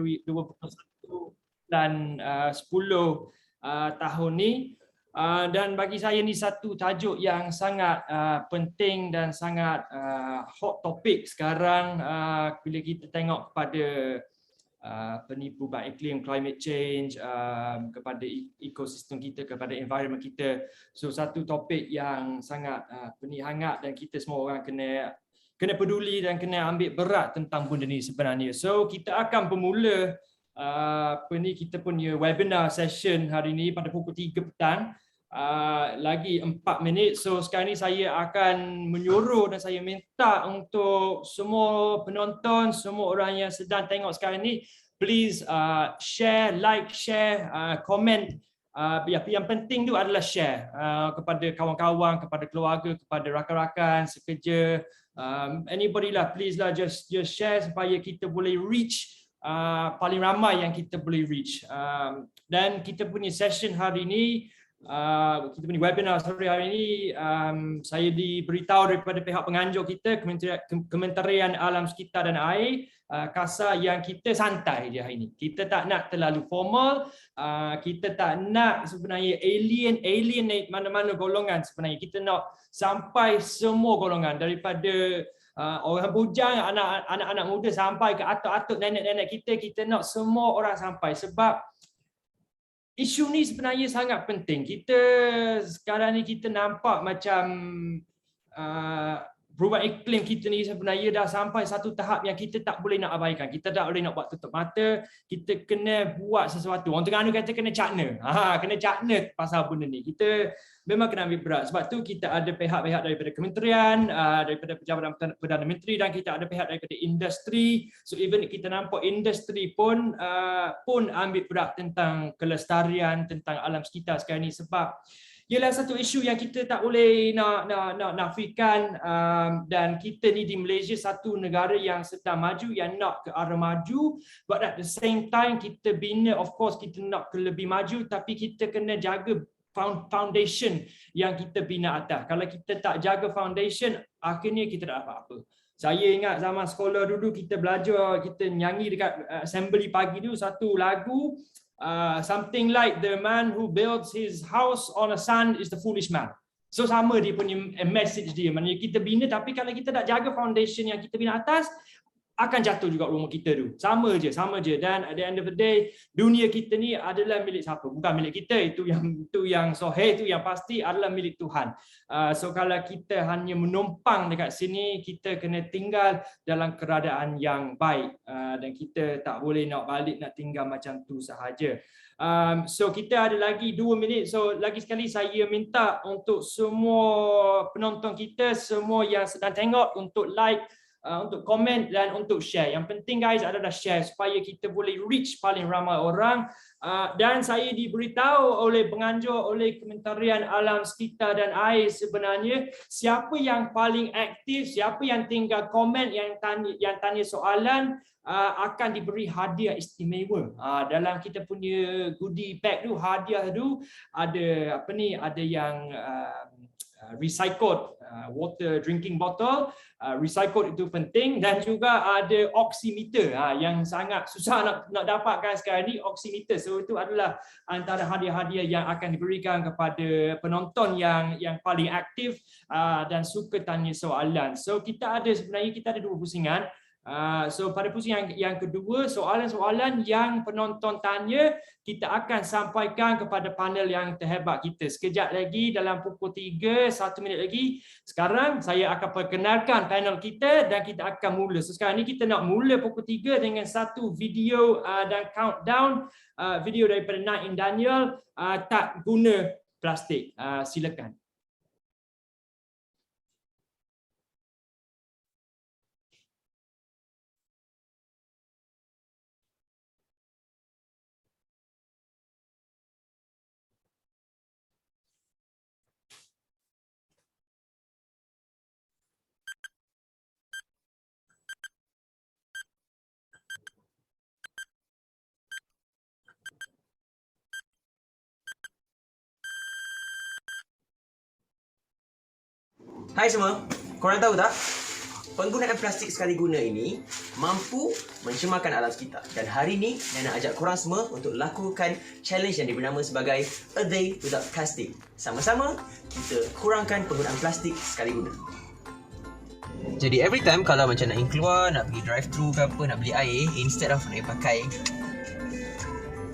2021 dan 10 tahun ni. Dan bagi saya ni satu tajuk yang sangat penting dan sangat hot topic sekarang bila kita tengok kepada perubahan iklim, climate change, kepada ekosistem kita, kepada environment kita. So satu topik yang sangat hangat dan kita semua orang kena peduli dan kena ambil berat tentang benda ni sebenarnya. So kita akan bermula kita punya webinar session hari ni pada pukul 3 petang. Lagi 4 minit. So sekarang ni saya akan menyuruh dan saya minta untuk semua penonton, semua orang yang sedang tengok sekarang ni, please share, like, share, comment. Yang penting tu adalah share kepada kawan-kawan, kepada keluarga, kepada rakan-rakan sekerja, anybody lah, please lah, just share supaya kita boleh reach paling ramai yang kita boleh reach. Dan kita punya session hari ni, kita punya webinar hari ini, saya diberitahu daripada pihak penganjur kita, Kementerian Alam Sekitar dan Air, KASA, yang kita santai je hari ini. Kita tak nak terlalu formal, kita tak nak sebenarnya alienate mana-mana golongan sebenarnya. Kita nak sampai semua golongan, daripada orang bujang, anak-anak muda sampai ke atuk-atuk, nenek-nenek kita nak semua orang sampai. Sebab isu ni sebenarnya sangat penting. Kita sekarang ni kita nampak macam perubahan iklim kita ni sebenarnya dah sampai satu tahap yang kita tak boleh nak abaikan. Kita tak boleh nak buat tutup mata. Kita kena buat sesuatu. Orang Terengganu kata kena cakna. Kena cakna pasal benda ni. Kita memang kena ambil berat. Sebab tu kita ada pihak-pihak daripada kementerian, daripada Jabatan Perdana Menteri, dan kita ada pihak daripada industri. So even kita nampak industri pun ambil berat tentang kelestarian, tentang alam sekitar sekarang ni. Sebab ialah satu isu yang kita tak boleh nak nafikan, dan kita ni di Malaysia satu negara yang sedang maju, yang nak ke arah maju, but at the same time kita bina, of course kita nak ke lebih maju, tapi kita kena jaga foundation yang kita bina atas. Kalau kita tak jaga foundation, akhirnya kita tak apa-apa. Saya ingat zaman sekolah dulu kita belajar, kita nyanyi dekat assembly pagi tu satu lagu, something like the man who builds his house on a sand is the foolish man. So sama dia punya message dia. Maksudnya kita bina, tapi kalau kita tak jaga foundation yang kita bina atas, akan jatuh juga rumah kita tu. Sama je. Dan at the end of the day, dunia kita ni adalah milik siapa? Bukan milik kita. Itu yang sahih, itu yang pasti adalah milik Tuhan. So kalau kita hanya menumpang dekat sini, kita kena tinggal dalam keadaan yang baik, dan kita tak boleh nak balik nak tinggal macam tu sahaja. So kita ada lagi 2 minit. So lagi sekali saya minta untuk semua penonton kita, semua yang sedang tengok, untuk like, untuk komen dan untuk share. Yang penting guys adalah share supaya kita boleh reach paling ramai orang. Dan saya diberitahu oleh penganjur, oleh Kementerian Alam Sekitar dan Air, sebenarnya siapa yang paling aktif, siapa yang tinggal komen, yang tanya soalan, akan diberi hadiah istimewa. Dalam kita punya goodie bag tu, hadiah tu ada ada yang recycled water drinking bottle. Recycled itu penting, dan juga ada oximeter yang sangat susah nak dapatkan sekarang ni, oximeter. So itu adalah antara hadiah-hadiah yang akan diberikan kepada penonton yang paling aktif dan suka tanya soalan. So sebenarnya kita ada 2 pusingan. So pada pusing yang kedua, soalan-soalan yang penonton tanya kita akan sampaikan kepada panel yang terhebat kita sekejap lagi dalam pukul 3, 1 minit lagi. Sekarang saya akan perkenalkan panel kita dan kita akan mula. So sekarang ni kita nak mula pukul 3 dengan satu video dan countdown video daripada Naim Daniel, tak guna plastik. Silakan. Hai semua, korang tahu tak? Penggunaan plastik sekali guna ini mampu mencemarkan alam sekitar. Dan hari ini, saya nak ajak korang semua untuk lakukan challenge yang dibernama sebagai A Day Without Plastic. Sama-sama, kita kurangkan penggunaan plastik sekali guna. Jadi every time kalau macam nak keluar, nak pergi drive thru ke apa, nak beli air, instead of nak pakai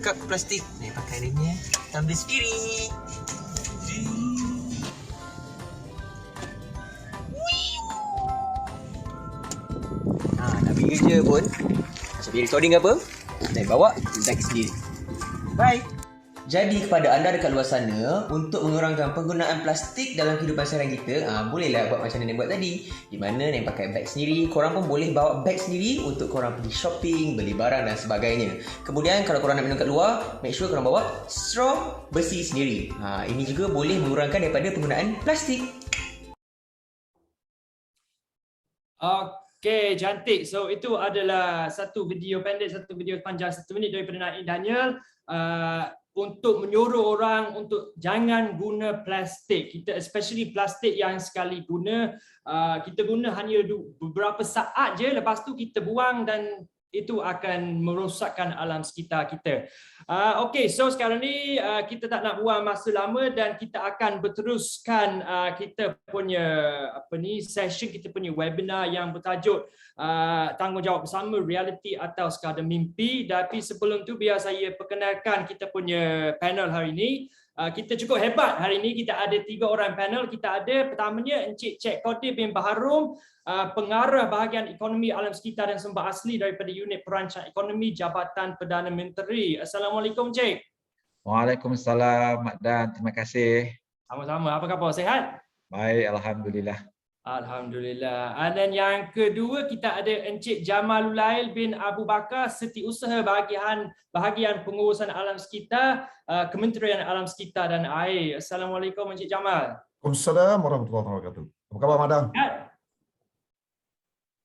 cup plastik, nak pakai ni tumbler sendiri. Nak pergi kerja pun, macam pergi recording ke apa, naik bawa bag sendiri. Bye. Jadi kepada anda dekat luar sana, untuk mengurangkan penggunaan plastik dalam kehidupan seharian kita, bolehlah buat macam Nenek buat tadi. Di mana Nenek pakai beg sendiri, korang pun boleh bawa beg sendiri untuk korang pergi shopping, beli barang dan sebagainya. Kemudian kalau korang nak minum kat luar, make sure korang bawa straw besi sendiri. Ini juga boleh mengurangkan daripada penggunaan plastik. Okay, cantik. So itu adalah satu video pendek, satu video panjang 1 minit daripada Naim Daniel. Untuk menyuruh orang untuk jangan guna plastik. Kita especially plastik yang sekali guna, kita guna hanya beberapa saat je, lepas tu kita buang dan itu akan merosakkan alam sekitar kita. Okay, so sekarang ni kita tak nak buang masa lama dan kita akan berteruskan kita punya session, kita punya webinar yang bertajuk tanggungjawab bersama, realiti atau sekadar mimpi. Tapi sebelum tu biar saya perkenalkan kita punya panel hari ini. Kita cukup hebat hari ini, kita ada 3 orang panel. Kita ada pertamanya Encik Cik Qadir bin Baharum, pengarah bahagian ekonomi alam sekitar dan sumber asli daripada unit perancangan ekonomi Jabatan Perdana Menteri. Assalamualaikum Cik. Waalaikumsalam Mak Dan, terima kasih. Sama-sama, apa khabar, sihat? Baik, alhamdulillah. Alhamdulillah. Dan yang kedua kita ada Encik Jamalulail bin Abu Bakar, Setiausaha bahagian pengurusan alam sekitar, Kementerian Alam Sekitar dan Air. Assalamualaikum Encik Jamal. Waalaikumsalam warahmatullahi wabarakatuh. Apa khabar Madam?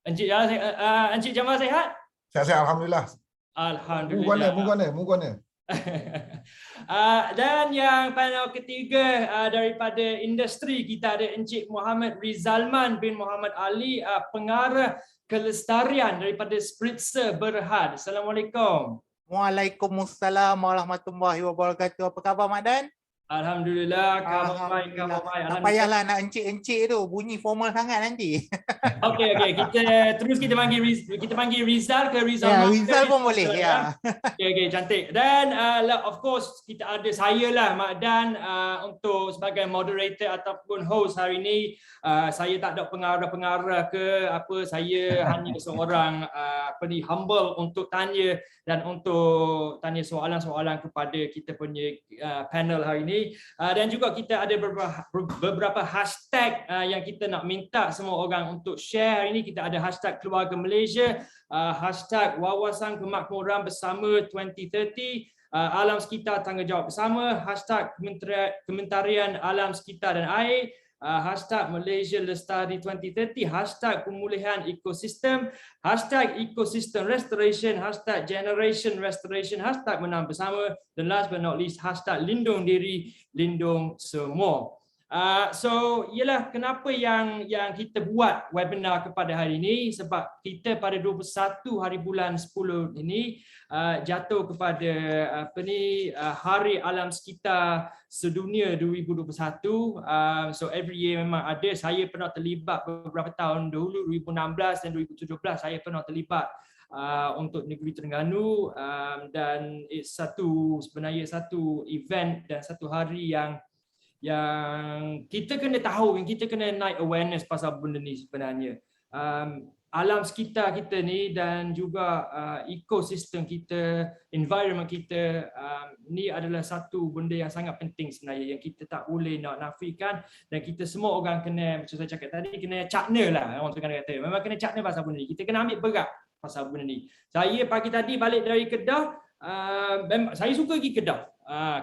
Encik Jamal sihat? Sihat-sihat alhamdulillah. Alhamdulillah. Mugana. Dan yang panel ketiga daripada industri, kita ada Encik Muhammad Rizalman bin Muhammad Ali, pengarah kelestarian daripada Spritzer Berhad. Assalamualaikum. Waalaikumsalam warahmatullahi wabarakatuh. Apa khabar Mak Dan? Alhamdulillah, khabar baik. Tak payahlah nak encik-encik tu, bunyi formal sangat nanti. Okey, kita panggil Rizal ke Rizal? Ya, Rizal pun boleh ya. Okey, cantik. Dan of course kita ada saya lah Mak Dan untuk sebagai moderator ataupun host hari ini. Saya tak ada pengarah-pengarah ke apa, saya hanya seorang humble untuk tanya dan untuk tanya soalan-soalan kepada kita punya panel hari ini. Dan juga kita ada beberapa hashtag yang kita nak minta semua orang untuk share. Hari ini kita ada hashtag Keluarga Malaysia, hashtag Wawasan Kemakmuran Bersama 2030, Alam Sekitar Tanggungjawab Bersama, hashtag Kementerian Alam Sekitar dan Air, hashtag Malaysia Lestari 2030, hashtag Pemulihan Ekosistem, hashtag Ecosystem Restoration, hashtag Generation Restoration, hashtag Menang Bersama, dan last but not least hashtag Lindung Diri, Lindung Semua. So ialah kenapa yang kita buat webinar kepada hari ini, sebab kita pada 21 hari bulan 10 ini jatuh kepada Hari Alam Sekitar Sedunia 2021. So every year memang ada, saya pernah terlibat beberapa tahun dahulu, 2016 dan 2017 saya pernah terlibat untuk negeri Terengganu, dan sebenarnya satu event dan satu hari yang kita kena tahu, yang kita kena naik awareness pasal benda ni sebenarnya. Alam sekitar kita ni dan juga ekosistem kita, environment kita, ni adalah satu benda yang sangat penting sebenarnya, yang kita tak boleh nak nafikan, dan kita semua orang kena, macam saya cakap tadi, kena cakna lah, orang Terengganu kata. Memang kena cakna pasal benda ni. Kita kena ambil berat pasal benda ni. Saya pagi tadi balik dari Kedah, saya suka pergi Kedah.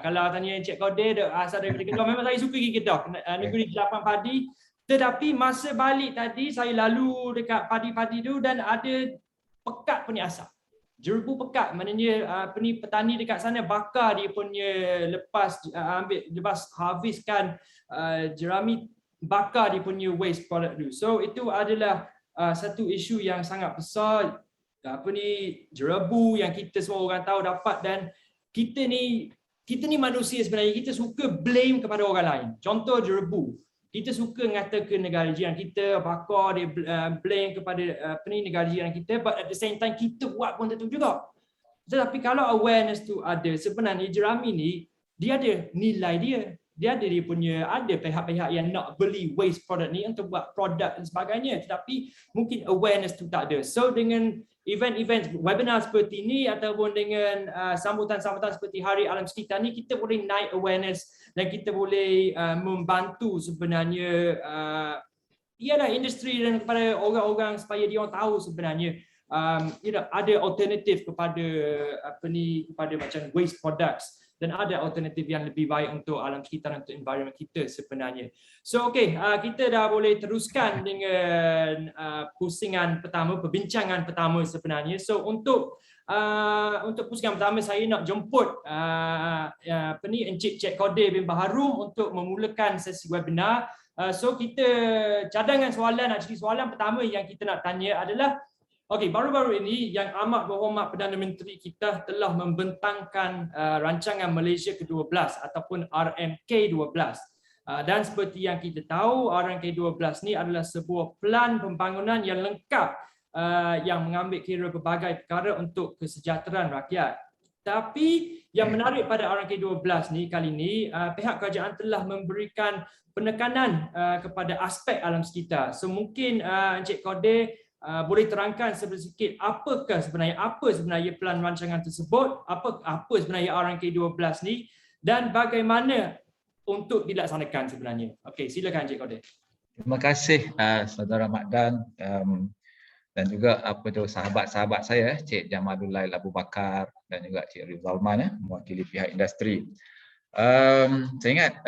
Kalau tanya Encik Qadir asal daripada Kedah, memang saya suka pergi Kedah, negeri 8 padi. Tetapi masa balik tadi saya lalu dekat padi-padi tu dan ada pekat punya asap. Jerbu pekat, maknanya petani dekat sana bakar dia punya lepas harvestkan jerami, bakar dia punya waste product tu. So itu adalah satu isu yang sangat besar, jerebu yang kita semua orang tahu dapat, dan kita ni manusia sebenarnya, kita suka blame kepada orang lain. Contoh jerebu. Kita suka mengatakan negara jiran kita, bakar dia blame kepada negara jiran kita, but at the same time kita buat pun tentu juga. Tetapi kalau awareness tu ada, sebenarnya jerami ni dia ada nilai dia. Dia punya, ada pihak-pihak yang nak beli waste product ni untuk buat produk dan sebagainya, tetapi mungkin awareness tu tak ada. So dengan event-event webinar seperti ini ataupun dengan sambutan-sambutan seperti Hari Alam Sekitar ni, kita boleh naik awareness dan kita boleh membantu sebenarnya industri dan kepada orang-orang supaya dia orang tahu sebenarnya ada alternatif kepada kepada macam waste products, dan ada alternatif yang lebih baik untuk alam sekitar, untuk environment kita sebenarnya. So kita dah boleh teruskan dengan perbincangan pertama sebenarnya. So untuk pusingan pertama, saya nak jemput Encik Cik Qadir bin Baharum untuk memulakan sesi webinar. So kita cadangan soalan, soalan pertama yang kita nak tanya adalah, baru-baru ini Yang Amat Berhormat Perdana Menteri kita telah membentangkan rancangan Malaysia ke-12 ataupun RMK-12. Dan seperti yang kita tahu, RMK-12 ni adalah sebuah pelan pembangunan yang lengkap yang mengambil kira berbagai perkara untuk kesejahteraan rakyat. Tapi yang menarik pada RMK-12 ni kali ini, pihak kerajaan telah memberikan penekanan kepada aspek alam sekitar. So mungkin Encik Qadir boleh terangkan sedikit apa sebenarnya pelan rancangan tersebut, apa sebenarnya RMK-12 ni, dan bagaimana untuk dilaksanakan sebenarnya. Silakan Encik Qadir. Terima kasih Saudara Makdan dan juga sahabat-sahabat saya, Cik Jamalul Lail Abu Bakar dan juga Cik Rizalman mewakili pihak industri. Saya ingat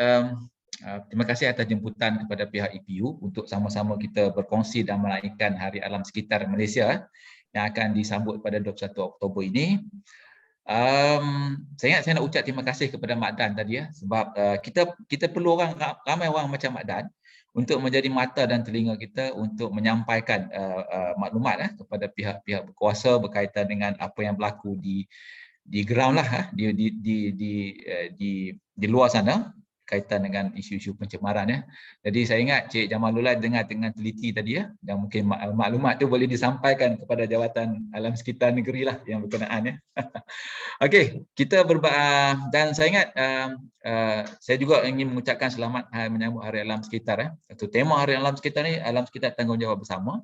terima kasih atas jemputan kepada pihak EPU untuk sama-sama kita berkongsi dan meraihkan Hari Alam Sekitar Malaysia yang akan disambut pada 21 Oktober ini. Saya ingat saya nak ucap terima kasih kepada Mak Dan tadi sebab kita perlu ramai orang macam Mak Dan untuk menjadi mata dan telinga kita untuk menyampaikan maklumat kepada pihak-pihak berkuasa berkaitan dengan apa yang berlaku di ground di luar sana kaitan dengan isu-isu pencemaran. Jadi saya ingat Cik Jamalullah dengar dengan teliti tadi dan mungkin maklumat tu boleh disampaikan kepada Jawatan Alam Sekitar Negeri yang berkenaan. Kita dan saya ingat saya juga ingin mengucapkan selamat menyambut Hari Alam Sekitar. Tema Hari Alam Sekitar ni, alam sekitar tanggungjawab bersama.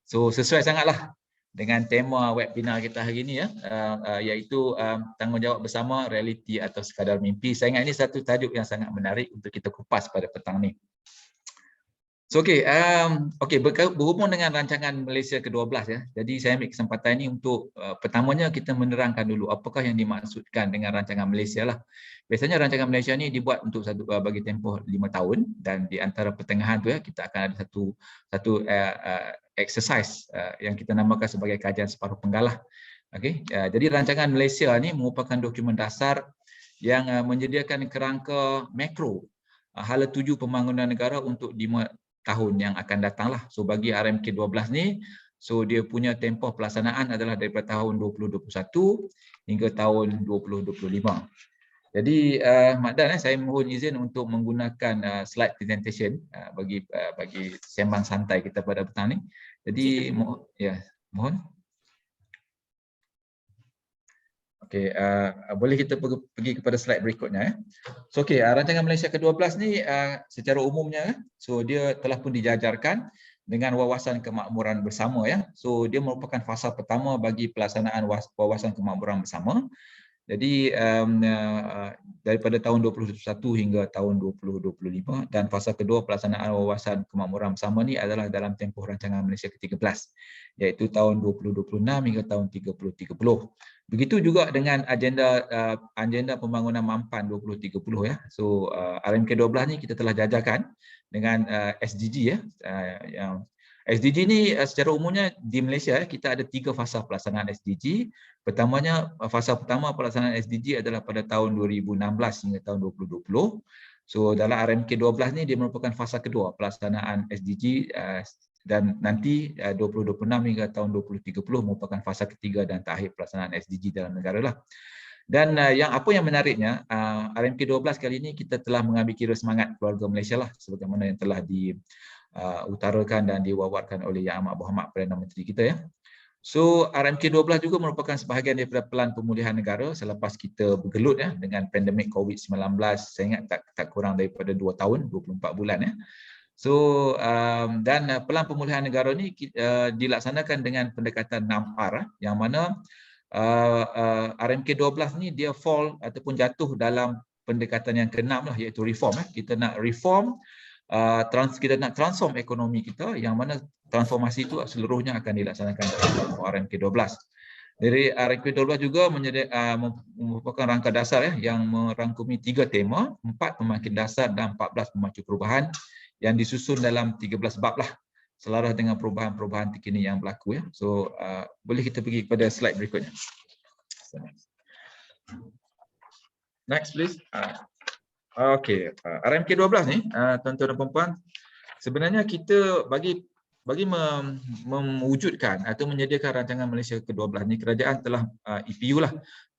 So sesuai sangatlah dengan tema webinar kita hari ini iaitu tanggungjawab bersama, realiti atau sekadar mimpi. Saya ingat ini satu tajuk yang sangat menarik untuk kita kupas pada petang ni. So berhubung dengan rancangan Malaysia ke-12 jadi saya ambil kesempatan ini untuk pertamanya kita menerangkan dulu apakah yang dimaksudkan dengan rancangan Malaysia Biasanya rancangan Malaysia ni dibuat untuk bagi tempoh 5 tahun, dan di antara pertengahan tu kita akan ada satu exercise yang kita namakan sebagai kajian separuh penggalah. Jadi rancangan Malaysia ni merupakan dokumen dasar yang menyediakan kerangka makro hala tuju pembangunan negara untuk 5 tahun yang akan datang So bagi RMK-12 ni, dia punya tempoh pelaksanaan adalah daripada tahun 2021 hingga tahun 2025. Jadi Mak Dan, saya mohon izin untuk menggunakan slide presentation bagi sembang santai kita pada petang ni. Jadi mohon. Boleh kita pergi kepada slide berikutnya. Rancangan Malaysia ke-12 ni secara umumnya dia telah pun dijajarkan dengan wawasan kemakmuran bersama dia merupakan fasa pertama bagi pelaksanaan wawasan kemakmuran bersama. Jadi daripada tahun 2021 hingga tahun 2025, dan fasa kedua pelaksanaan wawasan kemakmuran bersama ni adalah dalam tempoh rancangan Malaysia ke-13 iaitu tahun 2026 hingga tahun 2030. Begitu juga dengan agenda pembangunan mampan 2030 RMK-12 ni kita telah jajarkan dengan SDG yang SDG ni secara umumnya di Malaysia kita ada 3 fasa pelaksanaan SDG. Pertamanya, fasa pertama pelaksanaan SDG adalah pada tahun 2016 hingga tahun 2020. Dalam RMK-12 ni dia merupakan fasa kedua pelaksanaan SDG dan nanti 2026 hingga tahun 2030 merupakan fasa ketiga dan terakhir pelaksanaan SDG dalam negara lah. Dan apa yang menariknya, RMK 12 kali ini kita telah mengambil kira semangat keluarga Malaysia lah, sebagaimana yang telah diutarakan dan diwawarkan oleh Yang Amat Berhormat Perdana Menteri kita ya. So RMK 12 juga merupakan sebahagian daripada pelan pemulihan negara selepas kita bergelut ya dengan pandemik COVID-19. Saya ingat tak kurang daripada 2 tahun, 24 bulan ya. So dan pelan pemulihan negara ni dilaksanakan dengan pendekatan 6R yang mana RMK 12 ni dia fall ataupun jatuh dalam pendekatan yang ke-6 lah, iaitu reform. Kita nak reform, kita nak transform ekonomi kita, yang mana transformasi itu seluruhnya akan dilaksanakan dalam RMK 12. Dari RMK 12 juga merupakan rangka dasar yang merangkumi 3 tema, 4 pemakin dasar dan 14 pemacu perubahan yang disusun dalam 13 bab lah, selaras dengan perubahan-perubahan terkini yang berlaku ya. So boleh kita pergi kepada slide berikutnya. Next please. Okey, RMK 12 ni tuan-tuan dan puan-puan, sebenarnya kita bagi mewujudkan atau menyediakan rancangan Malaysia ke-12 ni, kerajaan telah EPU lah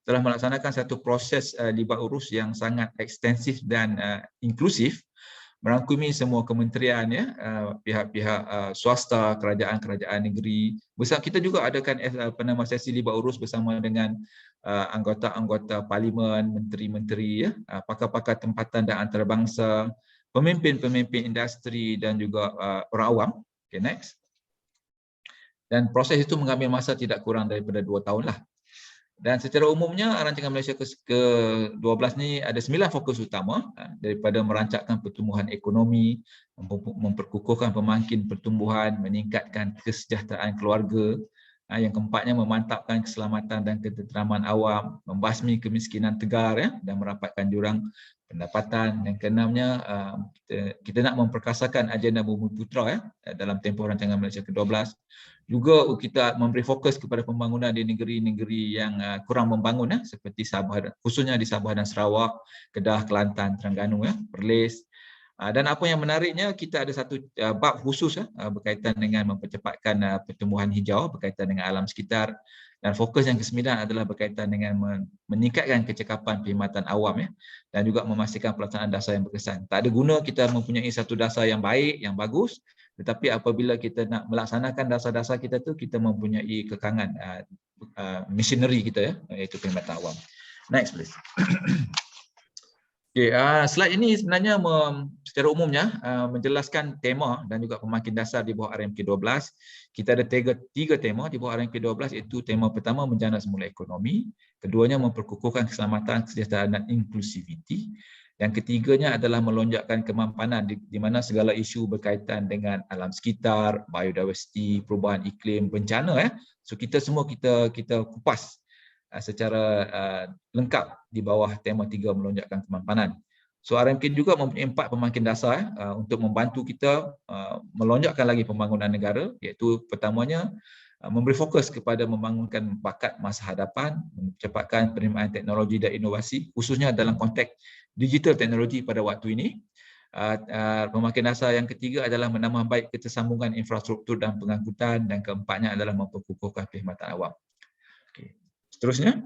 telah melaksanakan satu proses libat urus yang sangat ekstensif dan inklusif, merangkumi semua kementerian ya, pihak-pihak swasta, kerajaan negeri. Kita juga adakan sesi libat urus bersama dengan anggota-anggota parlimen, menteri-menteri ya, pakar-pakar tempatan dan antarabangsa, pemimpin-pemimpin industri dan juga orang awam. Okay, next. Dan proses itu mengambil masa tidak kurang daripada 2 tahun lah. Dan secara umumnya rancangan Malaysia ke-12 ni ada 9 fokus utama, daripada merancangkan pertumbuhan ekonomi, memperkukuhkan pemangkin pertumbuhan, meningkatkan kesejahteraan keluarga, yang keempatnya memantapkan keselamatan dan ketenteraman awam, membasmi kemiskinan tegar ya, dan merapatkan jurang pendapatan. Yang keenamnya kita nak memperkasakan agenda Bumi Putra ya, dalam tempoh rancangan Malaysia ke-12. Juga kita memberi fokus kepada pembangunan di negeri-negeri yang kurang membangun ya, seperti Sabah, khususnya di Sabah dan Sarawak, Kedah, Kelantan, Terengganu ya, Perlis. Dan apa yang menariknya, kita ada satu bab khusus berkaitan dengan mempercepatkan pertumbuhan hijau berkaitan dengan alam sekitar. Dan fokus yang ke-9 adalah berkaitan dengan meningkatkan kecekapan perkhidmatan awam ya, dan juga memastikan pelaksanaan dasar yang berkesan. Tak ada guna kita mempunyai satu dasar yang baik, yang bagus, tetapi apabila kita nak melaksanakan dasar-dasar kita tu, kita mempunyai kekangan machinery kita ya, iaitu perkhidmatan awam. Next please. Okay, slide ini sebenarnya secara umumnya menjelaskan tema dan juga pemakin dasar di bawah RMK 12. Kita ada tiga tema di bawah RMK 12, iaitu tema pertama menjana semula ekonomi, keduanya memperkukuhkan keselamatan, kesejahteraan dan inklusiviti. Yang ketiganya adalah melonjakkan kemampanan di mana segala isu berkaitan dengan alam sekitar, biodiversiti, perubahan iklim, bencana ya. So kita semua kita kupas secara lengkap di bawah tema 3 melonjakkan kemampanan. So RMK juga mempunyai 4 pemangkin dasar untuk membantu kita melonjakkan lagi pembangunan negara, iaitu pertamanya memberi fokus kepada membangunkan bakat masa hadapan, mempercepatkan penerimaan teknologi dan inovasi, khususnya dalam konteks digital teknologi pada waktu ini. Pemangkin dasar yang ketiga adalah menambah baik ketersambungan infrastruktur dan pengangkutan, dan keempatnya adalah memperkukuhkan perkhidmatan awam. Okay. Seterusnya,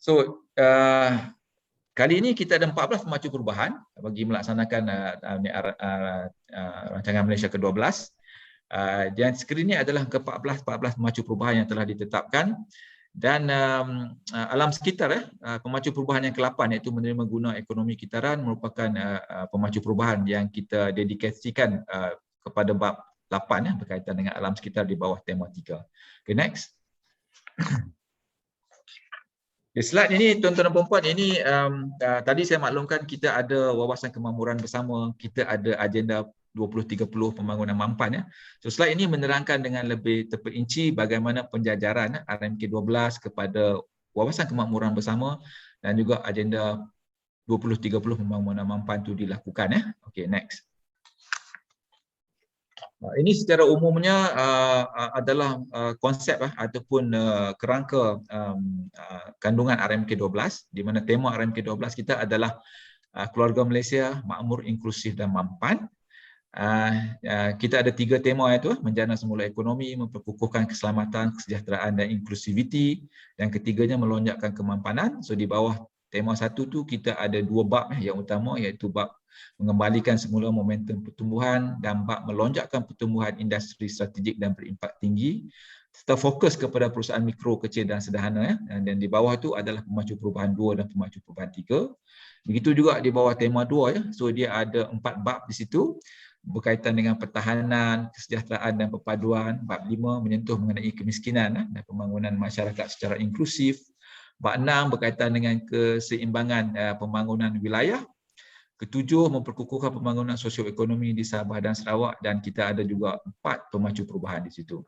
so kali ini kita ada 14 pemacu perubahan bagi melaksanakan rancangan Malaysia ke-12. Dan skrin ini adalah ke-14 pemacu perubahan yang telah ditetapkan. Dan alam sekitar pemacu perubahan yang ke-8, iaitu menerima guna ekonomi kitaran, merupakan pemacu perubahan yang kita dedikasikan kepada bab 8 berkaitan dengan alam sekitar di bawah tema 3. Okay, next. Okay, slide ini tuan-tuan dan puan-puan, ini tadi saya maklumkan kita ada wawasan kemakmuran bersama, kita ada agenda 2030 pembangunan mampan ya. So slide ini menerangkan dengan lebih terperinci bagaimana penjajaran RMK 12 kepada wawasan kemakmuran bersama dan juga agenda 2030 pembangunan mampan itu dilakukan ya. Okay, next. Ini secara umumnya adalah konsep ataupun kerangka kandungan RMK 12, di mana tema RMK 12 kita adalah keluarga Malaysia makmur, inklusif dan mampan. Kita ada 3 tema itu, menjana semula ekonomi, memperkukuhkan keselamatan, kesejahteraan dan inklusiviti. Yang ketiganya melonjakkan kemampanan. So di bawah tema 1 tu kita ada 2 bab yang utama, iaitu bab mengembalikan semula momentum pertumbuhan dan bab melonjakkan pertumbuhan industri strategik dan berimpak tinggi, serta fokus kepada perusahaan mikro, kecil dan sederhana. Dan di bawah tu adalah pemacu perubahan 2 dan pemacu perubahan 3. Begitu juga di bawah tema 2 So dia ada 4 bab di situ berkaitan dengan pertahanan, kesejahteraan dan perpaduan. Bab 5 menyentuh mengenai kemiskinan dan pembangunan masyarakat secara inklusif. Bab 6 berkaitan dengan keseimbangan pembangunan wilayah. Ketujuh, memperkukuhkan pembangunan sosioekonomi di Sabah dan Sarawak, dan kita ada juga 4 pemacu perubahan di situ.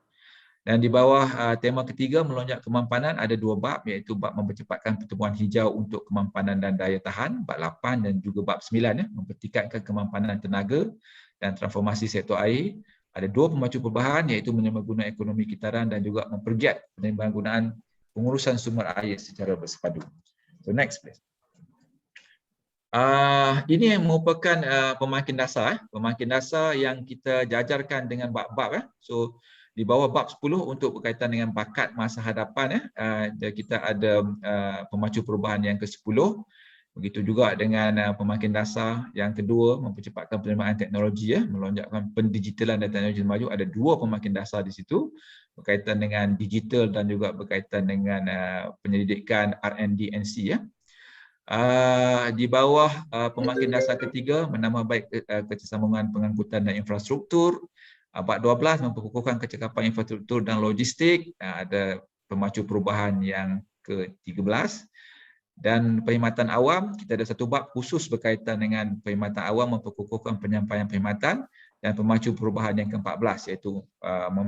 Dan di bawah tema ketiga, melonjak kemampanan, ada 2 bab, iaitu bab mempercepatkan pertumbuhan hijau untuk kemampanan dan daya tahan, bab 8 dan juga bab 9, mempertingkatkan kemampanan tenaga dan transformasi sektor air. Ada 2 pemacu perubahan, iaitu menyermagunaan ekonomi kitaran dan juga mempergiat penggunaan pengurusan sumber air secara bersepadu. So next please. Ini merupakan pemakin dasar yang kita jajarkan dengan bab-bab. So di bawah bab 10 untuk berkaitan dengan bakat masa hadapan, kita ada pemacu perubahan yang ke-10. Begitu juga dengan pemakin dasar yang kedua, mempercepatkan penerimaan teknologi, melonjakkan pendigitalan dan teknologi maju. Ada 2 pemakin dasar di situ berkaitan dengan digital dan juga berkaitan dengan penyelidikan R&D&C. Di bawah pemakin dasar ketiga, menambah baik ketersambungan pengangkutan dan infrastruktur. Bab 12, memperkukuhkan kecekapan infrastruktur dan logistik. Ada pemacu perubahan yang ke-13. Dan perkhidmatan awam, kita ada 1 bab khusus berkaitan dengan perkhidmatan awam, memperkukuhkan penyampaian perkhidmatan. Dan pemacu perubahan yang ke-14, iaitu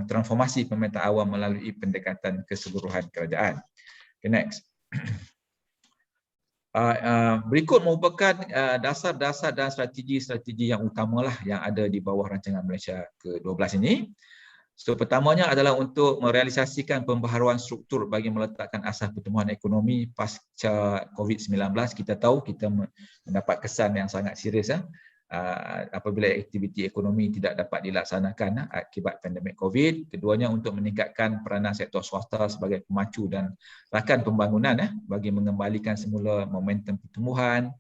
transformasi perkhidmatan awam melalui pendekatan keseluruhan kerajaan. Okay, next. Berikut merupakan dasar-dasar dan strategi-strategi yang utamalah yang ada di bawah rancangan Malaysia ke-12 ini. So pertamanya adalah untuk merealisasikan pembaharuan struktur bagi meletakkan asas pertumbuhan ekonomi pasca COVID-19. Kita tahu kita mendapat kesan yang sangat serius apabila aktiviti ekonomi tidak dapat dilaksanakan akibat pandemik COVID. Keduanya untuk meningkatkan peranan sektor swasta sebagai pemacu dan rakan pembangunan bagi mengembalikan semula momentum pertumbuhan,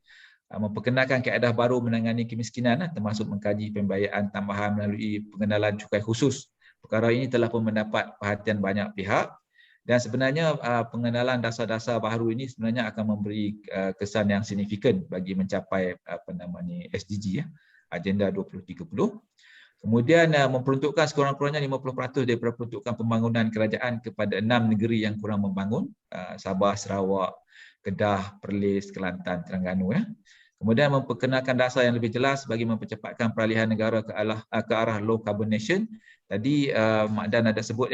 memperkenalkan kaedah baru menangani kemiskinan termasuk mengkaji pembiayaan tambahan melalui pengenalan cukai khusus. Perkara ini telah pun mendapat perhatian banyak pihak dan sebenarnya pengenalan dasar-dasar baru ini sebenarnya akan memberi kesan yang signifikan bagi mencapai SDG, Agenda 2030. Kemudian memperuntukkan sekurang-kurangnya 50% daripada peruntukan pembangunan kerajaan kepada 6 negeri yang kurang membangun, Sabah, Sarawak, Kedah, Perlis, Kelantan, Terengganu. Kemudian memperkenalkan dasar yang lebih jelas bagi mempercepatkan peralihan negara ke arah low carbon nation. Tadi Mak Dan ada sebut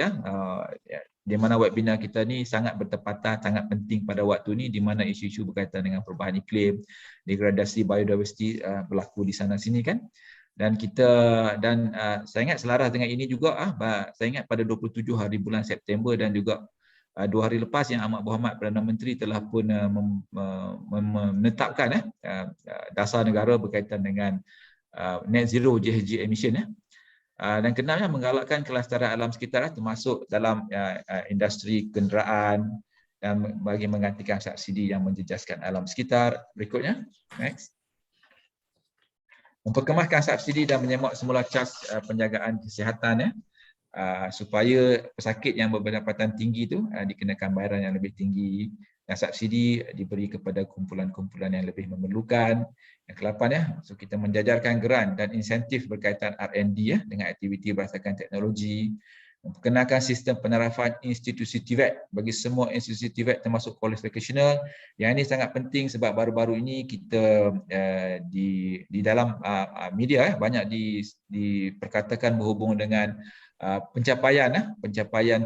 di mana webinar kita ni sangat bertepatan, sangat penting pada waktu ni di mana isu-isu berkaitan dengan perubahan iklim, degradasi biodiversiti berlaku di sana sini kan. Dan saya ingat selaras dengan ini juga saya ingat pada 27 hari bulan September dan juga 2 hari lepas yang Amat Berhormat Perdana Menteri telah pun menetapkan dasar negara berkaitan dengan net zero GHG emission dan kenalnya menggalakkan kelestarian alam sekitar termasuk dalam industri kenderaan dan bagi menggantikan subsidi yang menjejaskan alam sekitar. Berikutnya, next. Memperkemaskan subsidi dan menyemak semula cas penjagaan kesihatan supaya pesakit yang berpendapatan tinggi itu dikenakan bayaran yang lebih tinggi dan subsidi diberi kepada kumpulan-kumpulan yang lebih memerlukan. Yang ke-8 so kita menjajarkan geran dan insentif berkaitan R&D dengan aktiviti berdasarkan teknologi, memperkenalkan sistem penarafan institusi TVET bagi semua institusi TVET termasuk college vocational. Yang ini sangat penting sebab baru-baru ini kita di dalam media banyak diperkatakan berhubung dengan pencapaian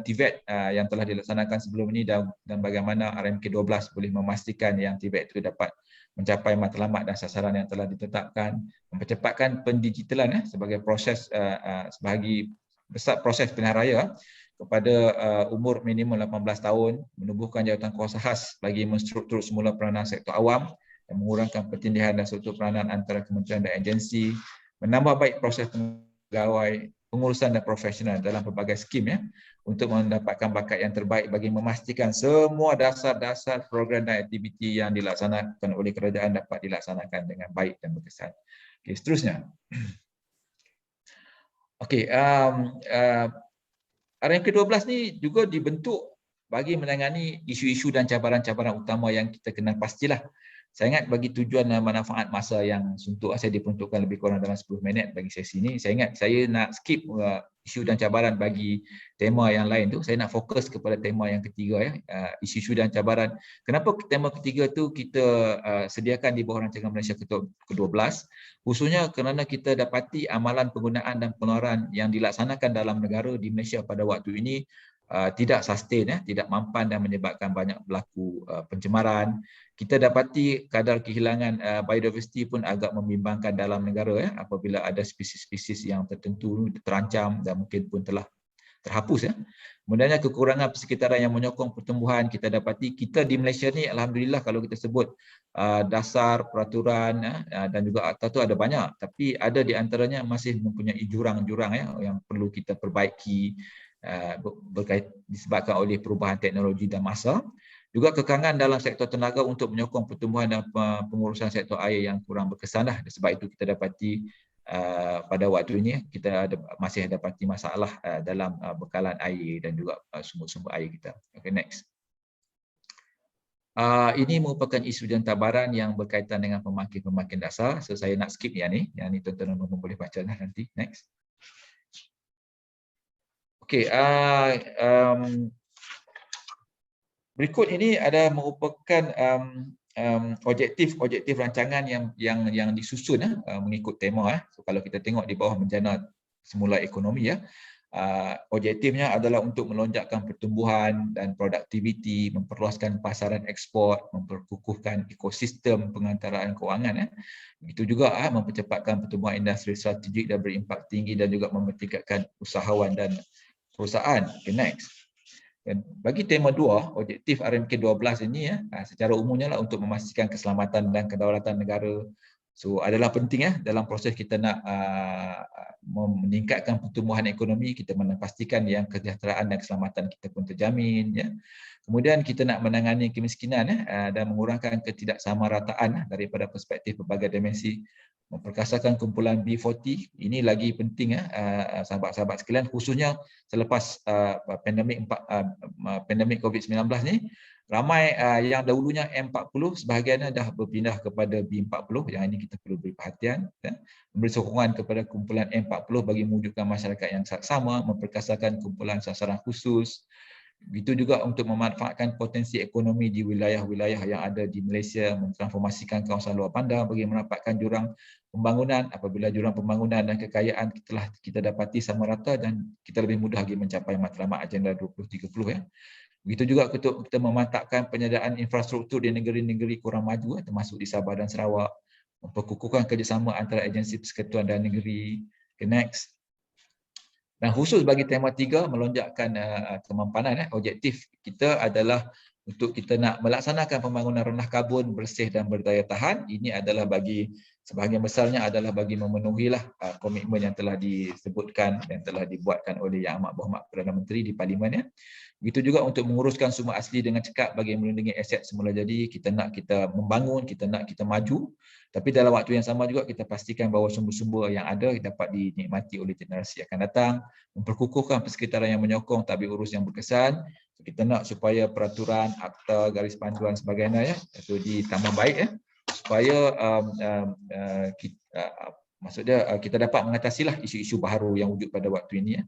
TVET yang telah dilaksanakan sebelum ini dan bagaimana RMK 12 boleh memastikan yang TVET itu dapat mencapai matlamat dan sasaran yang telah ditetapkan, mempercepatkan pendigitalan sebagai proses sebagi besar proses pilihan raya kepada umur minimum 18 tahun, menubuhkan jawatankuasa khas bagi menstruktur semula peranan sektor awam dan mengurangkan pertindihan dan struktur peranan antara kementerian dan agensi, menambah baik proses pegawai, pengurusan dan profesional dalam pelbagai skim ya, untuk mendapatkan bakat yang terbaik bagi memastikan semua dasar-dasar program dan aktiviti yang dilaksanakan oleh kerajaan dapat dilaksanakan dengan baik dan berkesan. Okey, seterusnya. Okey, RM ke-12 ni juga dibentuk bagi menangani isu-isu dan cabaran-cabaran utama yang kita kenal pastilah. Saya ingat bagi tujuan dan manfaat masa yang suntuk, saya diperuntukkan lebih kurang dalam 10 minit bagi sesi ini. Saya ingat saya nak skip isu dan cabaran bagi tema yang lain tu. Saya nak fokus kepada tema yang ketiga ya, isu-isu dan cabaran. Kenapa tema ketiga tu kita sediakan di bawah rancangan Malaysia ke-12? Khususnya kerana kita dapati amalan penggunaan dan pengeluaran yang dilaksanakan dalam negara di Malaysia pada waktu ini tidak sustain ya, tidak mampan dan menyebabkan banyak berlaku pencemaran. Kita dapati kadar kehilangan biodiversiti pun agak membimbangkan dalam negara ya, apabila ada spesies-spesies yang tertentu terancam dan mungkin pun telah terhapus ya. Kemudiannya kekurangan persekitaran yang menyokong pertumbuhan. Kita dapati kita di Malaysia ni alhamdulillah kalau kita sebut dasar peraturan dan juga akta tu ada banyak, tapi ada di antaranya masih mempunyai jurang-jurang ya yang perlu kita perbaiki disebabkan oleh perubahan teknologi dan masa. Juga kekangan dalam sektor tenaga untuk menyokong pertumbuhan dan pengurusan sektor air yang kurang berkesan lah. Sebab itu kita dapati pada waktu ini kita masih dapati masalah dalam bekalan air dan juga sumber-sumber air kita. Okay, next. Ini merupakan isu dan tabaran yang berkaitan dengan pembangkit dasar. So saya nak skip yang ni tuan-tuan boleh baca nanti. Next. Okey, berikut ini ada merupakan objektif rancangan yang disusun mengikut tema. So, kalau kita tengok di bawah menjana semula ekonomi ya, objektifnya adalah untuk melonjakkan pertumbuhan dan produktiviti, memperluaskan pasaran ekspor, memperkukuhkan ekosistem pengantaraan kewangan ya. Begitu juga mempercepatkan pertumbuhan industri strategik dan berimpak tinggi dan juga mempertingkatkan usahawan dan perusahaan. Okay, next. Dan bagi tema 2, objektif RMK12 ini ya, secara umumnya lah untuk memastikan keselamatan dan kedaulatan negara. So adalah penting ya dalam proses kita nak meningkatkan pertumbuhan ekonomi, kita memastikan yang kesejahteraan dan keselamatan kita pun terjamin ya. Kemudian kita nak menangani kemiskinan dan mengurangkan ketidaksamarataan daripada perspektif pelbagai dimensi. Memperkasakan kumpulan B40 ini lagi penting sahabat-sahabat sekalian, khususnya selepas pandemik COVID-19 ni, ramai yang dahulunya M40 sebahagiannya dah berpindah kepada B40. Yang ini kita perlu beri perhatian ya. Memberi sokongan kepada kumpulan M40 bagi mewujudkan masyarakat yang sama, memperkasakan kumpulan sasaran khusus. Begitu juga untuk memanfaatkan potensi ekonomi di wilayah-wilayah yang ada di Malaysia, mentransformasikan kawasan luar bandar bagi mendapatkan jurang pembangunan. Apabila jurang pembangunan dan kekayaan telah kita dapati sama rata, dan kita lebih mudah lagi mencapai matlamat Agenda 2030 ya. Begitu juga untuk kita memantapkan penyediaan infrastruktur di negeri-negeri kurang maju termasuk di Sabah dan Sarawak, memperkukuhkan kerjasama antara agensi persekutuan dan negeri. Okay, next. Dan khusus bagi tema 3, melonjakkan kemampanan, objektif kita adalah untuk kita nak melaksanakan pembangunan rendah karbon, bersih dan berdaya tahan. Ini adalah bagi sebahagian besarnya adalah bagi memenuhilah komitmen yang telah disebutkan dan telah dibuatkan oleh Yang Amat Berhormat Perdana Menteri di Parlimen ya. Begitu juga untuk menguruskan sumber asli dengan cekap bagi melindungi aset semula jadi. Kita nak kita membangun, kita nak kita maju, tapi dalam waktu yang sama juga kita pastikan bahawa sumber-sumber yang ada dapat dinikmati oleh generasi akan datang. Memperkukuhkan persekitaran yang menyokong tabik urus yang berkesan. Kita nak supaya peraturan, akta, garis panduan sebagainya ya itu ditambah baik ya, supaya kita dapat mengatasilah isu-isu baharu yang wujud pada waktu ini ya.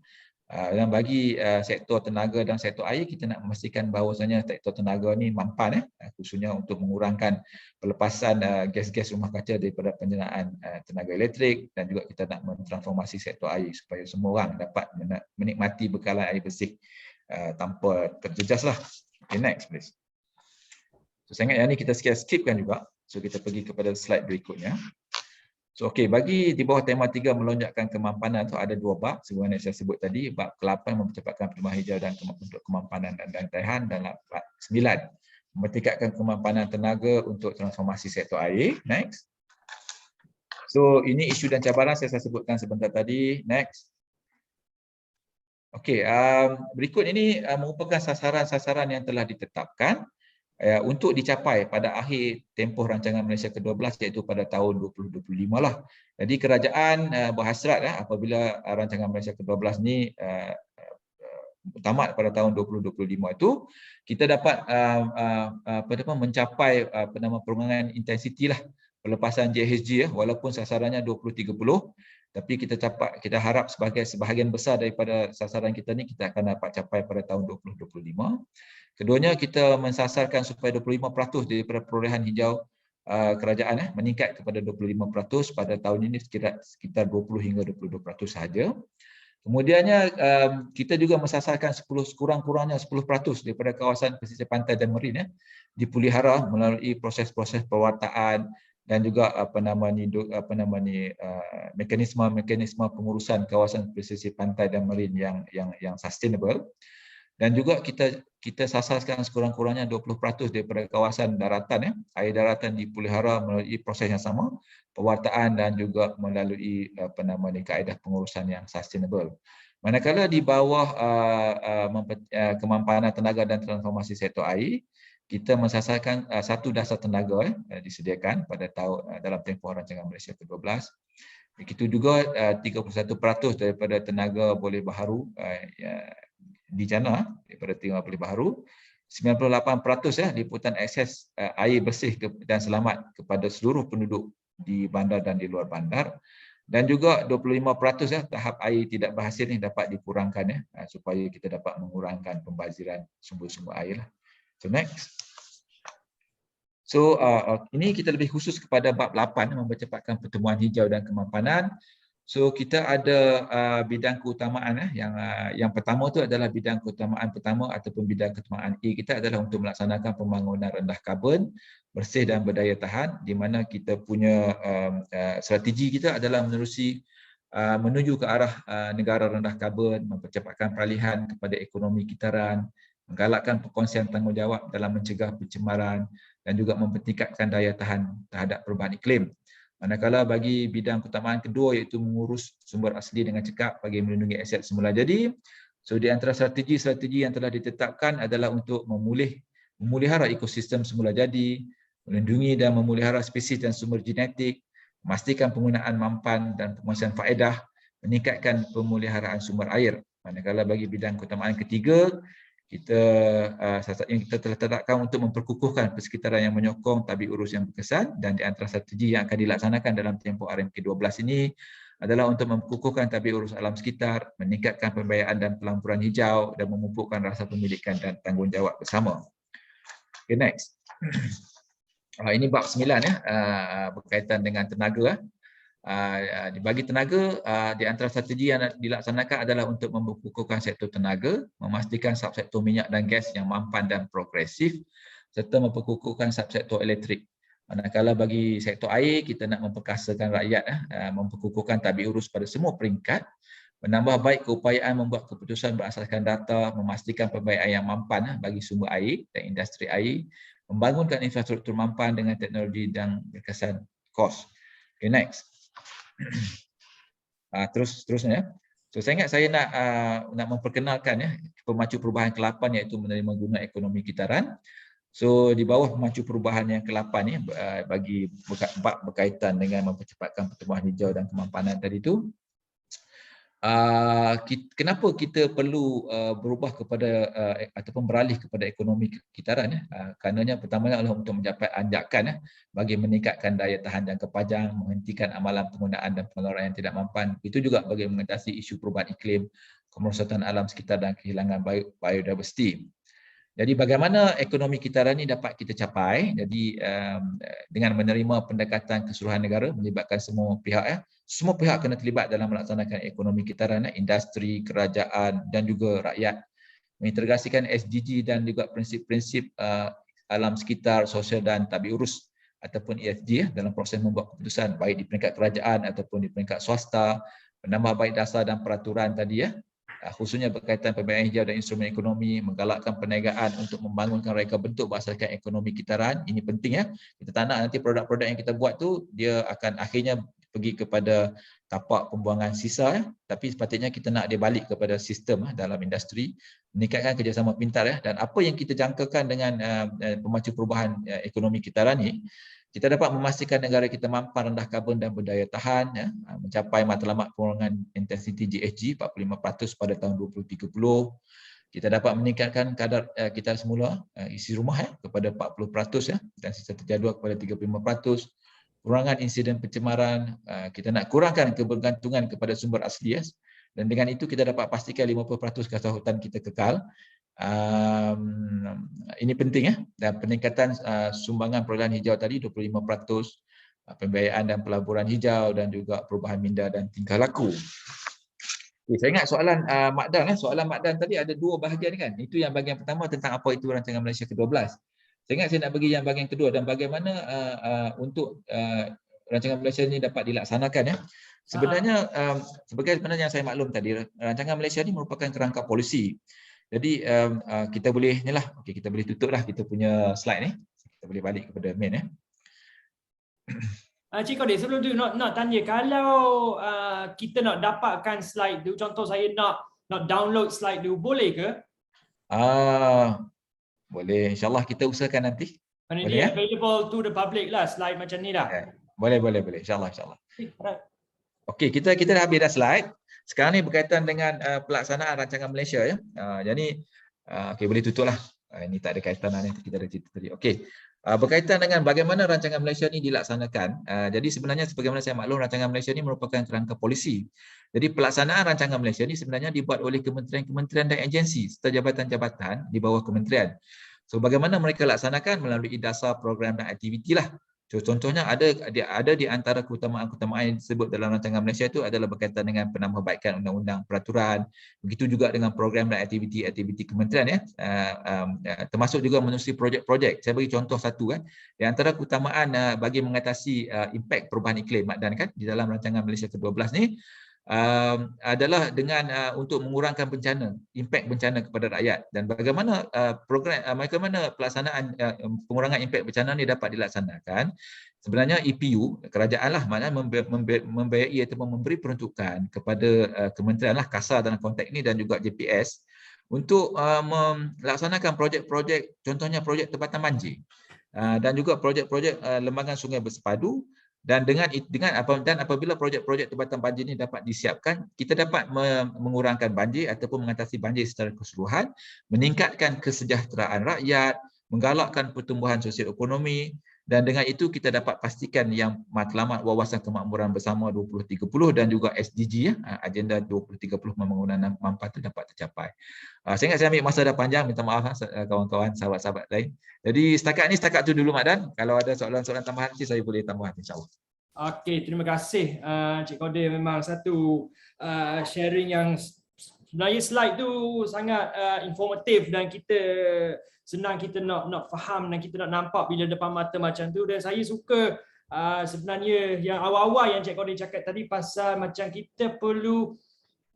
Dan bagi sektor tenaga dan sektor air, kita nak memastikan bahawasanya sektor tenaga ni mampan khususnya untuk mengurangkan pelepasan gas-gas rumah kaca daripada penjenaan tenaga elektrik, dan juga kita nak mentransformasi sektor air supaya semua orang dapat menikmati bekalan air bersih tanpa terjejas lah. Okay, next please. So, saya ingat yang ni kita skipkan juga. So kita pergi kepada slide berikutnya. So okey, bagi di bawah tema 3 melonjakkan kemampanan tu ada 2 bab sebagaimana saya sebut tadi. Bab ke-8 mempercepatkan pertumbuhan hijau dan untuk kemampanan dan daya tahan, dan bab 9 meningkatkan kemampanan tenaga untuk transformasi sektor air. Next. So ini isu dan cabaran saya sebutkan sebentar tadi. Next. Okey, berikut ini merupakan sasaran-sasaran yang telah ditetapkan untuk dicapai pada akhir tempoh rancangan Malaysia ke-12 iaitu pada tahun 2025 lah. Jadi kerajaan berhasrat apabila rancangan Malaysia ke-12 ni tamat pada tahun 2025 itu kita dapat mencapai perkembangan intensiti lah pelepasan GHG walaupun sasarannya 2030 tapi kita harap sebahagian besar daripada sasaran kita ni kita akan dapat capai pada tahun 2025. Keduanya kita mensasarkan supaya 25% daripada perolehan hijau kerajaan meningkat kepada 25% pada tahun ini sekitar 20 hingga 22% sahaja. Kemudiannya kita juga mensasarkan kurang-kurangnya 10% daripada kawasan pesisir pantai dan marin dipelihara melalui proses-proses pewartaan dan juga mekanisme pengurusan kawasan pesisir pantai dan marin yang sustainable. Dan juga kita sasarkan sekurang-kurangnya 20% daripada kawasan daratan air daratan dipelihara melalui proses yang sama, pewartaan dan juga melalui kaedah pengurusan yang sustainable. Manakala di bawah kemampanan tenaga dan transformasi sektor air, kita mensasarkan satu dasar tenaga disediakan pada dalam tempoh rancangan Malaysia ke-12. Begitu juga 31% daripada tenaga boleh baharu dijana daripada tenaga boleh baharu, 98% liputan akses air bersih dan selamat kepada seluruh penduduk di bandar dan di luar bandar, dan juga 25% tahap air tidak berhasil ni dapat dikurangkan supaya kita dapat mengurangkan pembaziran sumber-sumber air lah. So next. So ini kita lebih khusus kepada bab 8 mempercepatkan pertumbuhan hijau dan kemampanan. So kita ada bidang keutamaan yang pertama tu adalah bidang keutamaan pertama ataupun bidang keutamaan A kita adalah untuk melaksanakan pembangunan rendah karbon, bersih dan berdaya tahan, di mana kita punya strategi kita adalah menuju ke arah negara rendah karbon, mempercepatkan peralihan kepada ekonomi kitaran, menggalakkan perkongsian tanggungjawab dalam mencegah pencemaran dan juga mempertingkatkan daya tahan terhadap perubahan iklim. Manakala bagi bidang keutamaan kedua iaitu mengurus sumber asli dengan cekap bagi melindungi aset semula jadi. So di antara strategi-strategi yang telah ditetapkan adalah untuk memelihara ekosistem semula jadi, melindungi dan memelihara spesies dan sumber genetik, memastikan penggunaan mampan dan penguasaan faedah, meningkatkan pemeliharaan sumber air. Manakala bagi bidang keutamaan ketiga, yang kita telah tetapkan untuk memperkukuhkan persekitaran yang menyokong tabi urus yang berkesan, dan di antara strategi yang akan dilaksanakan dalam tempoh RMK12 ini adalah untuk memperkukuhkan tabi urus alam sekitar, meningkatkan pembiayaan dan pelampuran hijau dan memupukkan rasa pemilikan dan tanggungjawab bersama. Okay, next. Ini bab 9 berkaitan dengan tenaga. Bagi tenaga, di antara strategi yang dilaksanakan adalah untuk memperkukuhkan sektor tenaga, memastikan subsektor minyak dan gas yang mampan dan progresif, serta memperkukuhkan subsektor elektrik. Manakala bagi sektor air, kita nak memperkasakan rakyat, memperkukuhkan tabi urus pada semua peringkat, menambah baik keupayaan membuat keputusan berasaskan data, memastikan pembiayaan yang mampan bagi sumber air dan industri air, membangunkan infrastruktur mampan dengan teknologi dan berkesan kos. Okay, next. Terusnya. So saya ingat saya nak memperkenalkan pemacu perubahan ke-8 iaitu menerima guna ekonomi kitaran. So di bawah pemacu perubahan yang ke-8 ni bagi bab berkaitan dengan mempercepatkan pertumbuhan hijau dan kemampanan tadi tu. Kenapa kita perlu berubah kepada ataupun beralih kepada ekonomi kitaran? Karenanya pertamanya adalah untuk mencapai anjakan bagi meningkatkan daya tahan jangka panjang, menghentikan amalan penggunaan dan pengeluaran yang tidak mampan. Itu juga bagi mengatasi isu perubahan iklim, kemerosotan alam sekitar dan kehilangan biodiversiti. Jadi bagaimana ekonomi kitaran ini dapat kita capai? Jadi dengan menerima pendekatan keseluruhan negara melibatkan semua pihak semua pihak kena terlibat dalam melaksanakan ekonomi kitaran, industri, kerajaan dan juga rakyat. Mengintegrasikan SDG dan juga prinsip-prinsip alam sekitar, sosial dan tabi urus ataupun ESG dalam proses membuat keputusan baik di peringkat kerajaan ataupun di peringkat swasta, menambah baik dasar dan peraturan tadi khususnya berkaitan pembiayaan hijau dan instrumen ekonomi, menggalakkan perniagaan untuk membangunkan reka bentuk berasaskan ekonomi kitaran. Ini penting Kita tak nak nanti produk-produk yang kita buat tu dia akan akhirnya pergi kepada tapak pembuangan sisa, tapi sepatutnya kita nak dia balik kepada sistem dalam industri, meningkatkan kerjasama pintar, dan apa yang kita jangkakan dengan pemacu perubahan ekonomi kita ni, kita dapat memastikan negara kita mampu rendah karbon dan berdaya tahan, mencapai matlamat pengurangan intensiti GHG 45% pada tahun 2030. Kita dapat meningkatkan kadar kita semula isi rumah kepada 40%, dan sisa terjadual kepada 35%. Kurangan insiden pencemaran, kita nak kurangkan kebergantungan kepada sumber asli, dan dengan itu kita dapat pastikan 50% kawasan hutan kita kekal. Ini penting, dan peningkatan sumbangan perolehan hijau tadi 25%, pembiayaan dan pelaburan hijau, dan juga perubahan minda dan tingkah laku. Saya ingat soalan Mak Dan, soalan Mak Dan tadi ada dua bahagian kan. Itu yang bahagian pertama tentang apa itu Rancangan Malaysia ke-12. Saya ingat saya nak bagi yang bahagian kedua, dan bagaimana untuk Rancangan Malaysia ini dapat dilaksanakan. Sebenarnya sebenarnya yang saya maklum tadi, Rancangan Malaysia ini merupakan kerangka polisi. Jadi kita boleh kita boleh tutuplah kita punya slide ni. Kita boleh balik kepada main. Cik Kodir, sebelum tu nak tanya, kalau kita nak dapatkan slide tu, contoh saya nak download slide tu, boleh ke? Boleh, insyaAllah kita usahakan nanti. Mana boleh, dia available to the public lah, slide macam ni dah. Boleh, insyaAllah. Okey, kita dah habis dah slide. Sekarang ni berkaitan dengan pelaksanaan Rancangan Malaysia. Jadi, boleh tutup lah. Ini tak ada kaitan lah, kita dah cerita tadi. Okey, berkaitan dengan bagaimana Rancangan Malaysia ni dilaksanakan. Jadi sebenarnya sebagaimana saya maklum, Rancangan Malaysia ni merupakan kerangka polisi. Jadi pelaksanaan Rancangan Malaysia ni sebenarnya dibuat oleh kementerian-kementerian dan agensi serta jabatan-jabatan di bawah kementerian. So bagaimana mereka laksanakan? Melalui dasar program dan aktiviti lah. So, contohnya ada di antara keutamaan-keutamaan yang disebut dalam Rancangan Malaysia itu adalah berkaitan dengan penambahbaikan undang-undang peraturan, begitu juga dengan program dan aktiviti kementerian, termasuk juga menerusi projek-projek. Saya bagi contoh satu di antara keutamaan bagi mengatasi impak perubahan iklim, Mak Dan, di dalam Rancangan Malaysia ke-12 ni adalah dengan untuk mengurangkan impak bencana kepada rakyat, dan bagaimana bagaimana pelaksanaan pengurangan impak bencana ni dapat dilaksanakan. Sebenarnya EPU kerajaan lah, maknanya membiayai ataupun memberi peruntukan kepada kementerian lah, KASA dalam konteks ini, dan juga JPS untuk melaksanakan projek-projek, contohnya projek tempatan banjir, dan juga projek-projek lembangan sungai bersepadu. Dan apabila projek-projek tempatan banjir ini dapat disiapkan, kita dapat mengurangkan banjir ataupun mengatasi banjir secara keseluruhan, meningkatkan kesejahteraan rakyat, menggalakkan pertumbuhan sosial ekonomi, dan dengan itu kita dapat pastikan yang matlamat wawasan kemakmuran bersama 2030 dan juga SDG, agenda 2030 pembangunan mampu dapat tercapai. Saya ingat saya ambil masa dah panjang, minta maaf kawan-kawan, sahabat-sahabat lain. Jadi setakat tu dulu, Mak Dan. Kalau ada soalan-soalan tambahan nanti saya boleh tambah, insya-Allah. Okey, terima kasih Cik Kodir, memang satu sharing yang sebenarnya slide tu sangat informatif, dan kita senang kita nak faham dan kita nak nampak bila depan mata macam tu. Dan saya suka sebenarnya yang awal-awal yang Cik Kodir cakap tadi pasal macam kita perlu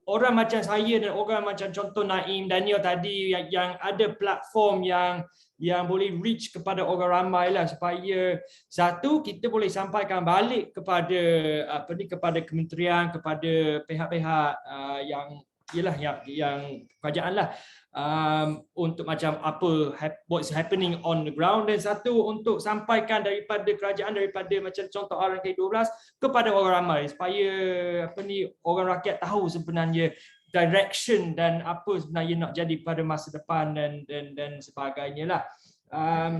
orang macam saya dan orang macam contoh Naim, Daniel tadi yang ada platform yang boleh reach kepada orang ramai lah, supaya satu kita boleh sampaikan balik kepada kepada kementerian, kepada pihak-pihak yang kerajaan lah, untuk macam what's happening on the ground, dan satu untuk sampaikan daripada kerajaan, daripada macam contoh RNK12 kepada orang ramai, supaya orang rakyat tahu sebenarnya direction dan apa sebenarnya nak jadi pada masa depan dan sebagainya lah.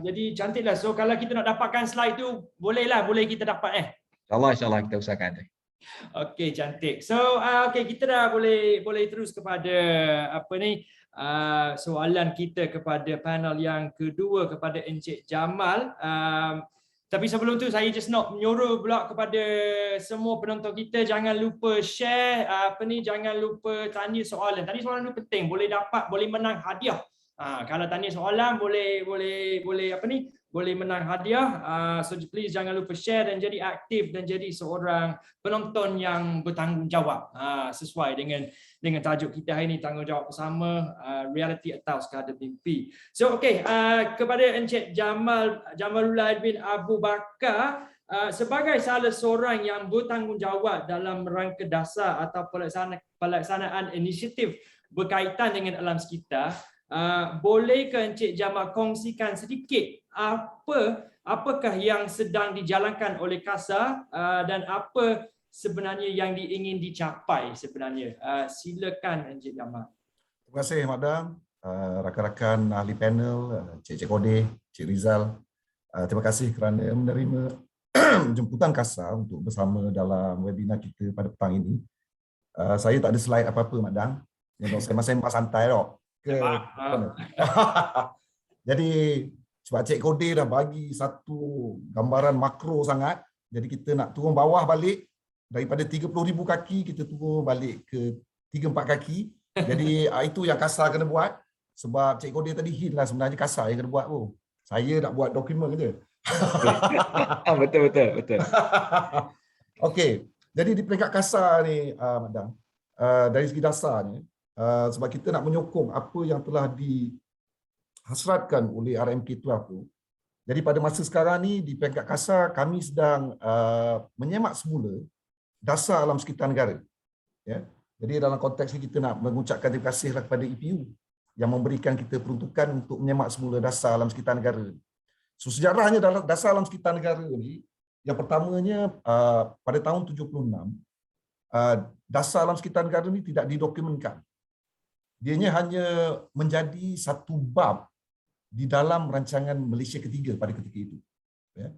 Jadi cantiklah. So kalau kita nak dapatkan slide tu, boleh kita dapat InsyaAllah kita usahakan. Okey, cantik. So kita dah boleh terus kepada soalan kita kepada panel yang kedua, kepada Encik Jamal. Tapi sebelum tu saya just nak menyuruh pula kepada semua penonton kita, jangan lupa share jangan lupa tanya soalan. Tanya soalan tu penting, boleh menang hadiah. Kalau tanya soalan boleh menang hadiah. So please jangan lupa share dan jadi aktif dan jadi seorang penonton yang bertanggungjawab, sesuai dengan tajuk kita hari ini, tanggungjawab bersama, realiti atau sekadar mimpi. So kepada Encik Jamalullah bin Abu Bakar, sebagai salah seorang yang bertanggungjawab dalam rangka dasar atau pelaksanaan inisiatif berkaitan dengan alam sekitar, bolehkah Encik Jamal kongsikan sedikit apakah yang sedang dijalankan oleh KASA dan apa sebenarnya yang ingin dicapai sebenarnya? Silakan Encik Jamal. Terima kasih Madam, rakan-rakan ahli panel, Cik Kode, Cik Rizal. Terima kasih kerana menerima jemputan KASA untuk bersama dalam webinar kita pada petang ini. Saya tak ada slide apa-apa Madam. Saya masih santai tau. Jadi sebab Cik Kode dah bagi satu gambaran makro sangat, jadi kita nak turun bawah balik daripada 30,000 kaki kita turun balik ke 3-4 kaki. Jadi itu yang KASA kena buat, sebab Cik Kode tadi hint lah sebenarnya KASA yang kena buat tu. Saya nak buat dokumen je. Betul. Okey, jadi di peringkat KASA ni Madam, dari segi dasarnya, sebab kita nak menyokong apa yang telah dihasratkan oleh RMK 12 tu. Jadi pada masa sekarang ni di peringkat KASA kami sedang menyemak semula dasar alam sekitar negara. Ya. Jadi dalam konteks ni kita nak mengucapkan terima kasih kepada EPU yang memberikan kita peruntukan untuk menyemak semula dasar alam sekitar negara. So sejarahnya dalam dasar alam sekitar negara ni, yang pertamanya pada tahun 76, dasar alam sekitar negara ni tidak didokumentkan. Dianya hanya menjadi satu bab di dalam rancangan Malaysia Ketiga pada ketika itu. Ya.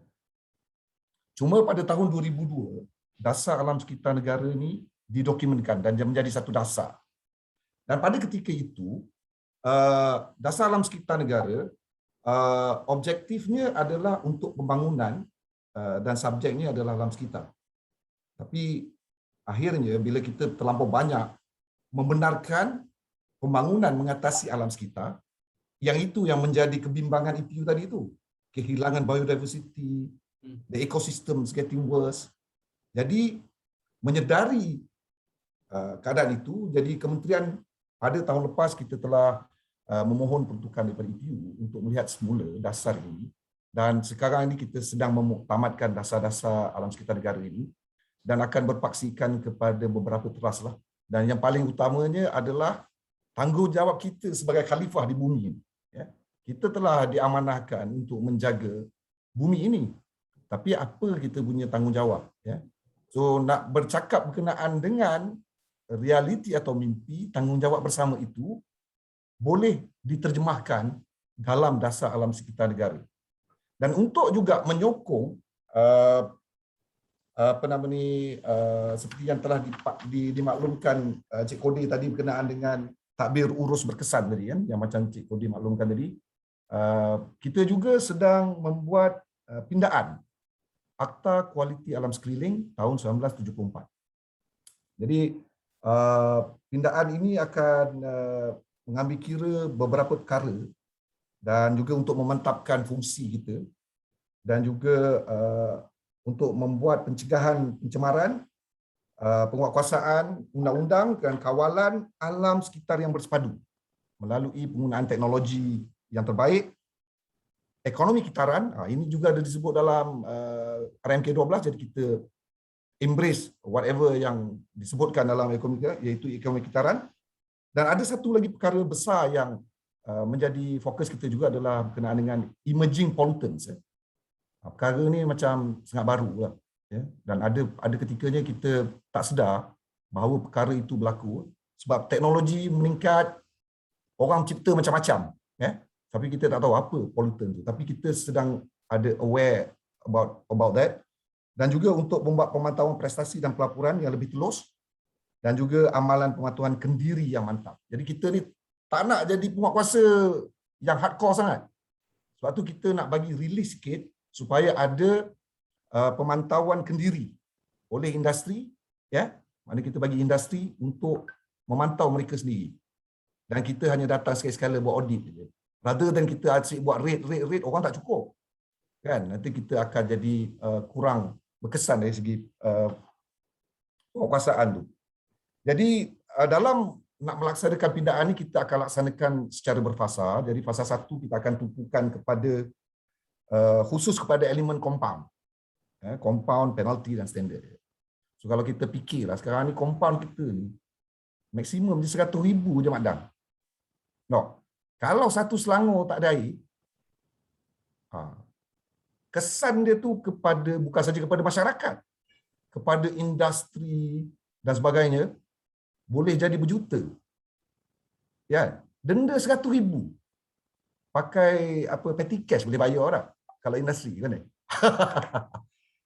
Cuma pada tahun 2002, dasar alam sekitar negara ni didokumentkan dan menjadi satu dasar. Dan pada ketika itu, dasar alam sekitar negara, objektifnya adalah untuk pembangunan dan subjeknya adalah alam sekitar. Tapi akhirnya bila kita terlampau banyak membenarkan pembangunan mengatasi alam sekitar, yang itu yang menjadi kebimbangan EPU tadi itu. Kehilangan biodiversity, the ecosystem is getting worse. Jadi menyedari keadaan itu, jadi kementerian pada tahun lepas kita telah memohon peruntukan daripada EPU untuk melihat semula dasar ini, dan sekarang ini kita sedang tamatkan dasar-dasar alam sekitar negara ini dan akan berpaksikan kepada beberapa teras lah. Dan yang paling utamanya adalah tanggungjawab kita sebagai khalifah di bumi ini. Ya. Kita telah diamanahkan untuk menjaga bumi ini. Tapi apa kita punya tanggungjawab? Ya. So nak bercakap berkenaan dengan realiti atau mimpi, tanggungjawab bersama itu boleh diterjemahkan dalam dasar alam sekitar negara. Dan untuk juga menyokong seperti yang telah dimaklumkan Cik Kode tadi berkenaan dengan takbir urus berkesan tadi kan, yang macam Cik Kode maklumkan tadi, kita juga sedang membuat pindaan Akta Kualiti Alam Sekeliling tahun 1974. Jadi pindaan ini akan mengambil kira beberapa perkara dan juga untuk memantapkan fungsi kita dan juga untuk membuat pencegahan pencemaran, penguatkuasaan undang-undang dan kawalan alam sekitar yang bersepadu melalui penggunaan teknologi yang terbaik, ekonomi kitaran, ini juga ada disebut dalam RMK 12, jadi kita embrace whatever yang disebutkan dalam ekonomi kitaran, iaitu ekonomi kitaran. Dan ada satu lagi perkara besar yang menjadi fokus kita juga adalah berkenaan dengan emerging pollutants. Perkara ni macam sangat baru lah. Ya. Dan ada ketikanya kita tak sedar bahawa perkara itu berlaku sebab teknologi meningkat, orang cipta macam-macam. Ya. Tapi kita tak tahu apa pollutant tu. Tapi kita sedang ada aware about that. Dan juga untuk membuat pemantauan prestasi dan pelaporan yang lebih telus dan juga amalan pematuhan kendiri yang mantap. Jadi kita ni tak nak jadi penguatkuasa yang hardcore sangat. Sebab tu kita nak bagi release sikit supaya ada pemantauan kendiri oleh industri, ya. Mana kita bagi industri untuk memantau mereka sendiri. Dan kita hanya datang sekali-sekala buat audit saja. Rather than kita asyik buat rate, orang tak cukup. Kan? Nanti kita akan jadi kurang berkesan dari segi penguatkuasaan tu. Jadi dalam nak melaksanakan pindaan ni kita akan laksanakan secara berfasa. Jadi fasa 1 kita akan tumpukan kepada khusus kepada elemen compound. Compound, penalty dan standard. So kalau kita fikirlah sekarang ni compound kita ni maksimum je 100,000 je Mak Dam. No. Kalau satu Selangor tak ada air, kesan dia tu kepada bukan saja kepada masyarakat, kepada industri dan sebagainya boleh jadi berjuta. Ya, denda 100,000. Pakai petty cash boleh bayar orang kalau industri kan.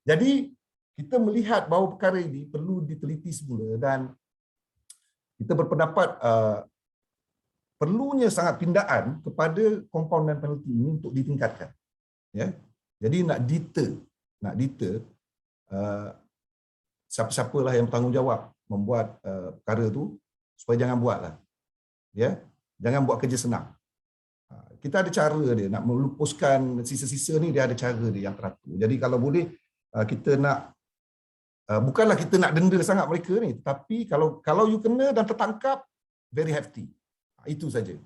Jadi kita melihat bahawa perkara ini perlu diteliti semula dan kita berpendapat perlunya sangat pindaan kepada compound dan penalty ini untuk ditingkatkan. Ya. Jadi nak deter siapa-siapalah yang bertanggungjawab membuat perkara tu supaya jangan buatlah. Ya. Jangan buat kerja senang. Kita ada cara dia nak melupuskan sisa-sisa ni, dia ada cara dia yang teratur. Jadi kalau boleh kita nak bukanlah kita nak denda sangat mereka ni, tapi kalau you kena dan tertangkap, very hefty. Itu saja.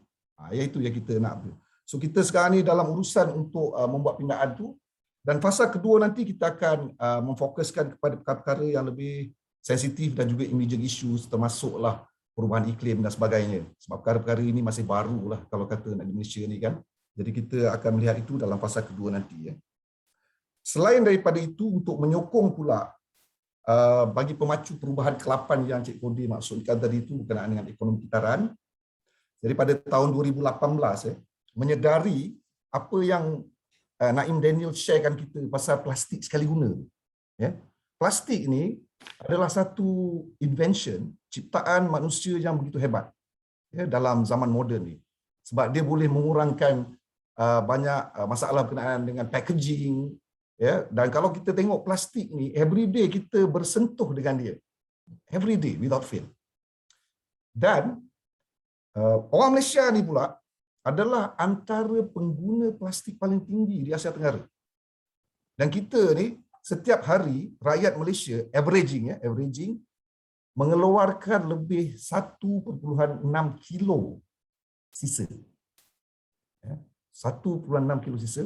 Iaitu yang kita nak. So kita sekarang ni dalam urusan untuk membuat pindaan tu, dan fasa kedua nanti kita akan memfokuskan kepada perkara-perkara yang lebih sensitif dan juga emerging issues, termasuklah perubahan iklim dan sebagainya. Sebab perkara-perkara ini masih baru lah kalau kata nak di Malaysia ni kan. Jadi kita akan melihat itu dalam fasa kedua nanti. Selain daripada itu, untuk menyokong pula bagi pemacu perubahan ke-8 yang Cik Kodi maksudkan tadi itu berkenaan dengan ekonomi kitaran. Jadi pada tahun 2018 menyedari apa yang Naim Daniel sharekan kita pasal plastik sekali guna. Ya. Plastik ini adalah satu invention, ciptaan manusia yang begitu hebat dalam zaman moden ni. Sebab dia boleh mengurangkan banyak masalah berkenaan dengan packaging. Ya, dan kalau kita tengok plastik ni, everyday kita bersentuh dengan dia. Everyday, without fail. Dan orang Malaysia ni pula adalah antara pengguna plastik paling tinggi di Asia Tenggara. Dan kita ni, setiap hari, rakyat Malaysia, averaging, mengeluarkan lebih 1.6 kilo sisa. 1.6 kilo sisa.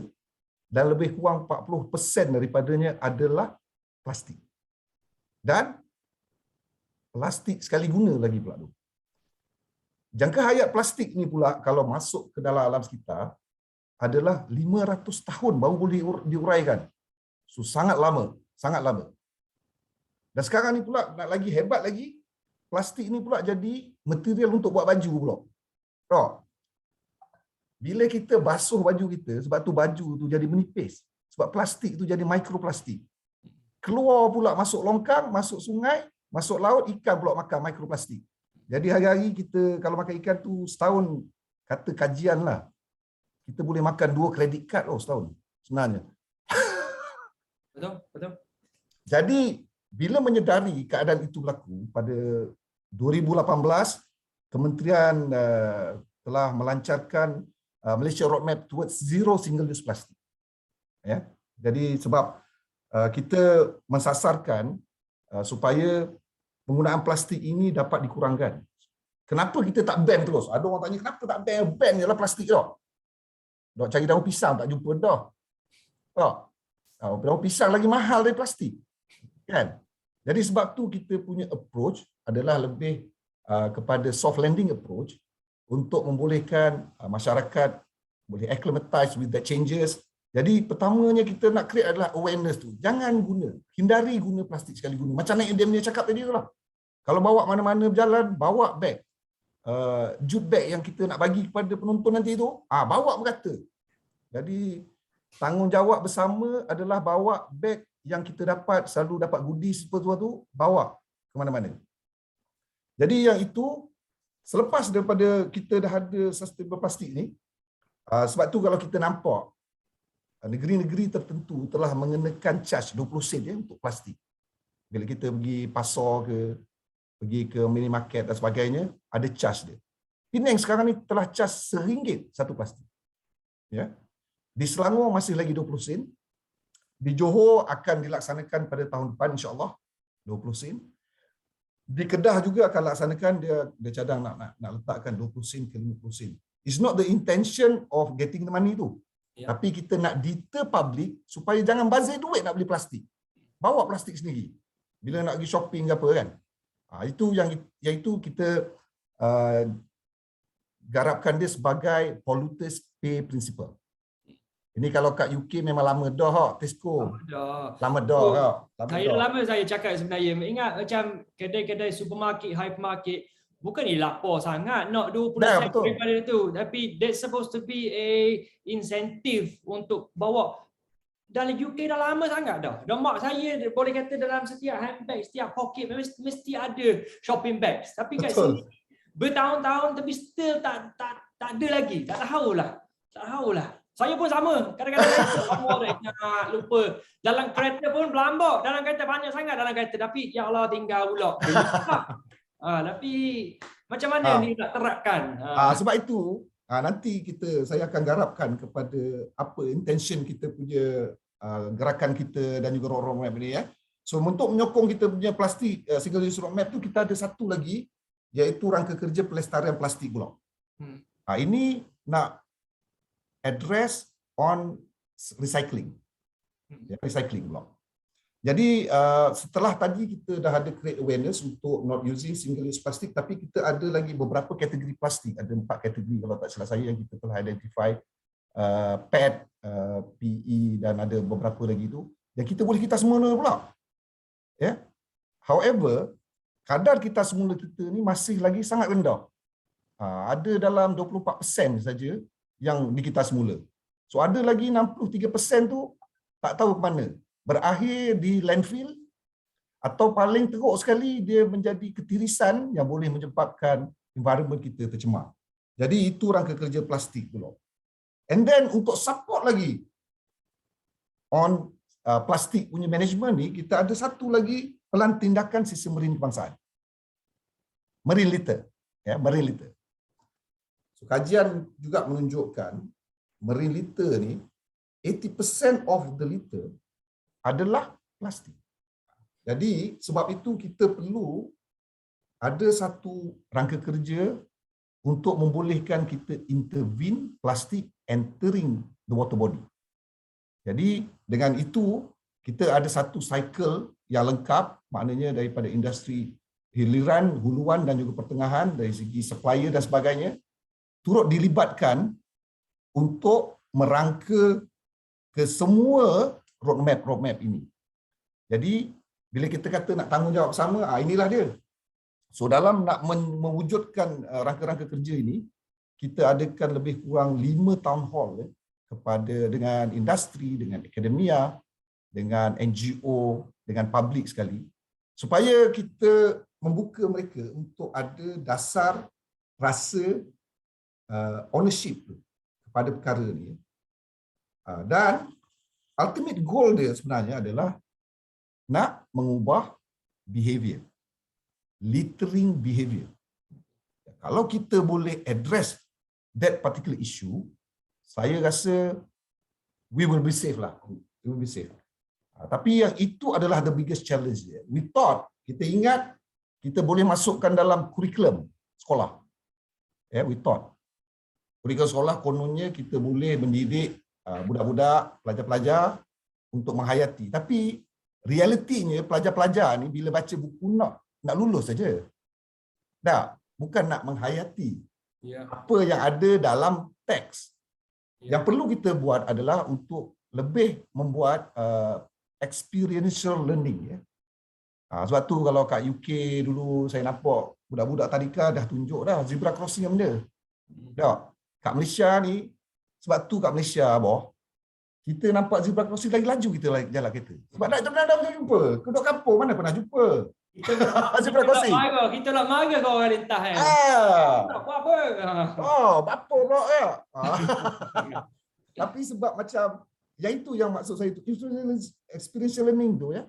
Dan lebih kurang 40% daripadanya adalah plastik. Dan plastik sekali guna lagi pula tu. Jangka hayat plastik ni pula kalau masuk ke dalam alam sekitar adalah 500 tahun baru boleh diuraikan. So sangat lama, sangat lama. Dan sekarang ni pula nak lagi hebat lagi, plastik ni pula jadi material untuk buat baju pula. Tahu? Bila kita basuh baju kita, sebab tu baju tu jadi menipis. Sebab plastik tu jadi mikroplastik. Keluar pula masuk longkang, masuk sungai, masuk laut, ikan pula makan mikroplastik. Jadi hari-hari kita kalau makan ikan tu setahun, kata kajian lah, kita boleh makan 2 credit card setahun sebenarnya. Betul. Jadi bila menyedari keadaan itu berlaku pada 2018, Kementerian telah melancarkan Malaysia Roadmap towards Zero Single Use Plastic. Ya. Jadi sebab kita mensasarkan supaya penggunaan plastik ini dapat dikurangkan. Kenapa kita tak ban terus? Ada orang tanya kenapa tak ban je lah plastik dah. Dok cari daun pisang tak jumpa dah. Daun pisang lagi mahal dari plastik. Kan? Jadi sebab tu kita punya approach adalah lebih kepada soft landing approach untuk membolehkan masyarakat boleh acclimatize with the changes. Jadi pertamanya kita nak create adalah awareness tu. Jangan guna, hindari guna plastik sekali guna. Macam Naim dia cakap tadi tu lah. Kalau bawa mana-mana berjalan, bawa beg. Jute bag yang kita nak bagi kepada penonton nanti tu, bawa merata. Jadi tanggungjawab bersama adalah bawa beg yang kita dapat, selalu dapat goodies sesuatu, bawa ke mana-mana. Jadi yang itu, selepas daripada kita dah ada sustainable plastik ni, sebab tu kalau kita nampak, negeri-negeri tertentu telah mengenakan charge 20 sen untuk plastik. Bila kita pergi pasar ke, pergi ke minimarket dan sebagainya, ada charge dia. Penang sekarang ni telah charge RM1 satu plastik. Ya. Di Selangor masih lagi 20 sen. Di Johor akan dilaksanakan pada tahun depan insya-Allah 20 sen. Di Kedah juga akan laksanakan, dia cadang nak letakkan 20 sen ke 50 sen. It's not the intention of getting the money tu. Ya. Tapi kita nak deter public supaya jangan bazir duit nak beli plastik. bawa plastik sendiri. Bila nak pergi shopping ke apa kan. Itu yang iaitu kita garapkan dia sebagai polluters pay principle. Ini kalau kat UK memang lama dah Tesco. Dah. Lama dah. Saya lama saya cakap sebenarnya. Ingat macam kedai-kedai supermarket, hypermarket, bukan ni lapor sangat nak 20% daripada itu. Tapi that's supposed to be a incentive untuk bawa. Dalam UK dah lama sangat dah. Dan mak saya boleh kata dalam setiap handbag, setiap pocket mesti ada shopping bags. Tapi kat sini bertahun-tahun tapi still tak ada lagi. Tak tahulah. Saya pun sama. Kadang-kadang saya nak lupa. Dalam kereta pun berlambak. Dalam kereta banyak sangat dalam kereta. Tapi ya Allah tinggal pula. Tapi macam mana ni nak terapkan? Sebab itu nanti saya akan garapkan kepada apa intention kita punya gerakan kita dan juga roadmap ini ya. So untuk menyokong kita punya plastik single use roadmap tu kita ada satu lagi iaitu rangka kerja pelestarian plastik pula. Ini nak address on recycling. Recycling pula. Jadi setelah tadi kita dah ada create awareness untuk not using single use plastik, tapi kita ada lagi beberapa kategori plastik. Ada 4 kategori kalau tak salah saya yang kita telah identify. PET, PE dan ada beberapa lagi tu. Yang kita boleh kita semula pula. Ya. However, kadar kita semula kita ni masih lagi sangat rendah. Ada dalam 24% saja yang di kita semula. So ada lagi 63% tu tak tahu ke mana. Berakhir di landfill atau paling teruk sekali dia menjadi ketirisan yang boleh menyebabkan environment kita tercemar. Jadi itu rangka kerja plastik pula. And then untuk support lagi on plastik punya management ni, kita ada satu lagi pelan tindakan sistem marine kebangsaan. Marine litter. Ya, marine litter. So, kajian juga menunjukkan marine litter ni 80% of the litter adalah plastik. Jadi sebab itu kita perlu ada satu rangka kerja untuk membolehkan kita intervene plastik entering the water body. Jadi dengan itu kita ada satu cycle yang lengkap, maknanya daripada industri hiliran, huluan dan juga pertengahan dari segi supplier dan sebagainya turut dilibatkan untuk merangka ke semua roadmap ini. Jadi bila kita kata nak tanggungjawab bersama, inilah dia. So dalam nak mewujudkan rangka-rangka kerja ini, kita adakan lebih kurang 5 town hall dengan industri, dengan akademia, dengan NGO, dengan public sekali, supaya kita membuka mereka untuk ada dasar rasa ownership kepada perkara ni. Dan ultimate goal dia sebenarnya adalah nak mengubah behavior. Littering behavior. Kalau kita boleh address that particular issue, saya rasa we will be safe lah. We will be safe. Tapi yang itu adalah the biggest challenge dia. We thought, kita ingat kita boleh masukkan dalam kurikulum sekolah. We thought. Kurikulum sekolah kononnya kita boleh mendidik budak-budak, pelajar-pelajar untuk menghayati. Tapi realitinya pelajar-pelajar ni bila baca buku nak lulus saja. Bukan nak menghayati apa yang ada dalam teks. Yang perlu kita buat adalah untuk lebih membuat experiential learning. Sebab tu kalau kat UK dulu saya nampak budak-budak tadika dah tunjuk dah zebra crossing benda. Kat Malaysia ni, sebab tu kat Malaysia kita nampak zebra crossing lagi laju kita jalan kereta. Sebab tak pernah jumpa. Kedua kampung mana pernah jumpa. Kita nak marah kau orang lintas tak apa. Apa bro ya. Tapi sebab macam yang itu yang maksud saya tu experiential learning tu ya.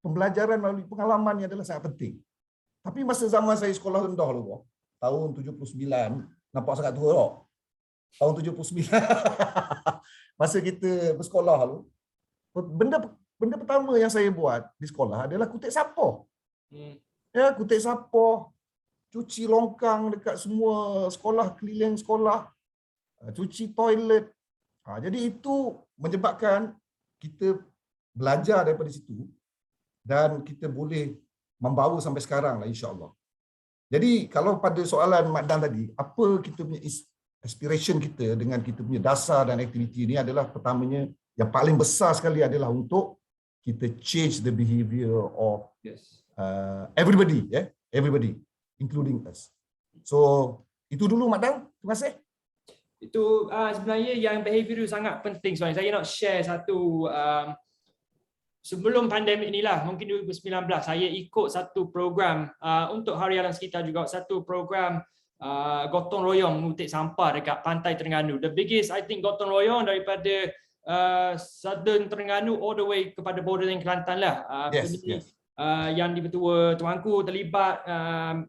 Pembelajaran melalui pengalaman ni adalah sangat penting. Tapi masa zaman saya sekolah rendah dulu, tahun 79, nampak sangat tua tak? Tahun 79. Masa kita bersekolah dulu, benda pertama yang saya buat di sekolah adalah kutip sampah. Ya, kutip sampah, cuci longkang dekat semua sekolah, keliling sekolah, cuci toilet. Jadi itu menyebabkan kita belajar daripada situ dan kita boleh membawa sampai sekarang lah, insya-Allah. Jadi kalau pada soalan Mak Dan tadi, apa kita punya aspiration kita dengan kita punya dasar dan aktiviti ini adalah pertamanya yang paling besar sekali adalah untuk kita change the behavior of everybody, everybody, including us. So itu dulu Mak Dan, terima kasih. Itu sebenarnya yang behavior itu sangat penting sebenarnya. Saya nak share satu sebelum pandemik inilah, mungkin 2019 saya ikut satu program untuk Hari Alam Sekitar juga, satu program gotong royong mengutip sampah dekat pantai Terengganu. The biggest I think gotong royong daripada Southern Terengganu all the way kepada border dengan Kelantan lah. Yang di-Betua Tuanku terlibat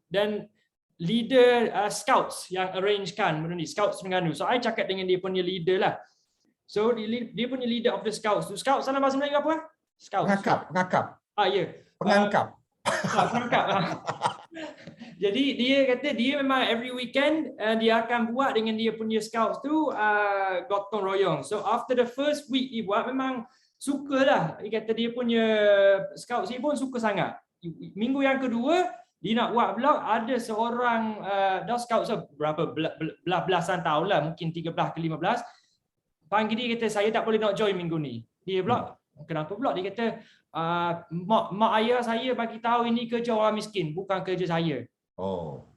dan leader Scouts yang arrangekan benda ni, Scouts Terengganu. So I cakap dengan dia punya leader lah. So dia punya leader of the Scouts. Scouts dalam bahasa Melayu apa? Scouts. Pengangkap. Ya. Pengangkap. Pengangkap. Jadi dia kata dia memang every weekend dia akan buat dengan dia punya Scouts tu gotong royong. So after the first week dia buat memang sukalah. Dia kata dia punya Scouts dia pun suka sangat. Minggu yang kedua dia nak buat pula, ada seorang dah Scout berapa belasan tahun lah, mungkin 13 ke 15, panggil dia kata saya tak boleh nak join minggu ni. Dia pula kenapa pula? Dia kata mak ayah saya bagi tahu ini kerja orang miskin, bukan kerja saya. Oh,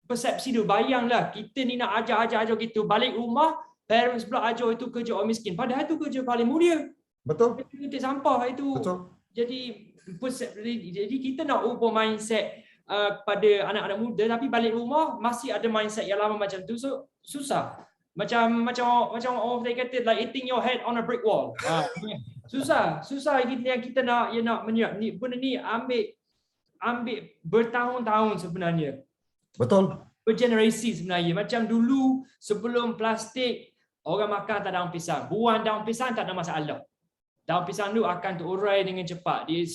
persepsi tu, bayanglah kita ni nak ajar gitu, balik rumah parents pula ajar itu kerja orang miskin, padahal itu kerja paling mulia. Betul. Kita sampah itu. Betul. Jadi kita nak ubah mindset kepada anak-anak muda, tapi balik rumah masih ada mindset yang lama macam tu. So susah. Macam orang kata like hitting your head on a brick wall. Susah yang kita nak menyerap ni, benda ni ambil bertahun-tahun sebenarnya. Betul. Bergenerasi sebenarnya. Macam dulu sebelum plastik, orang makan tak daun pisang, buang daun pisang tak ada masalah. Daun pisang tu akan terurai dengan cepat. Dia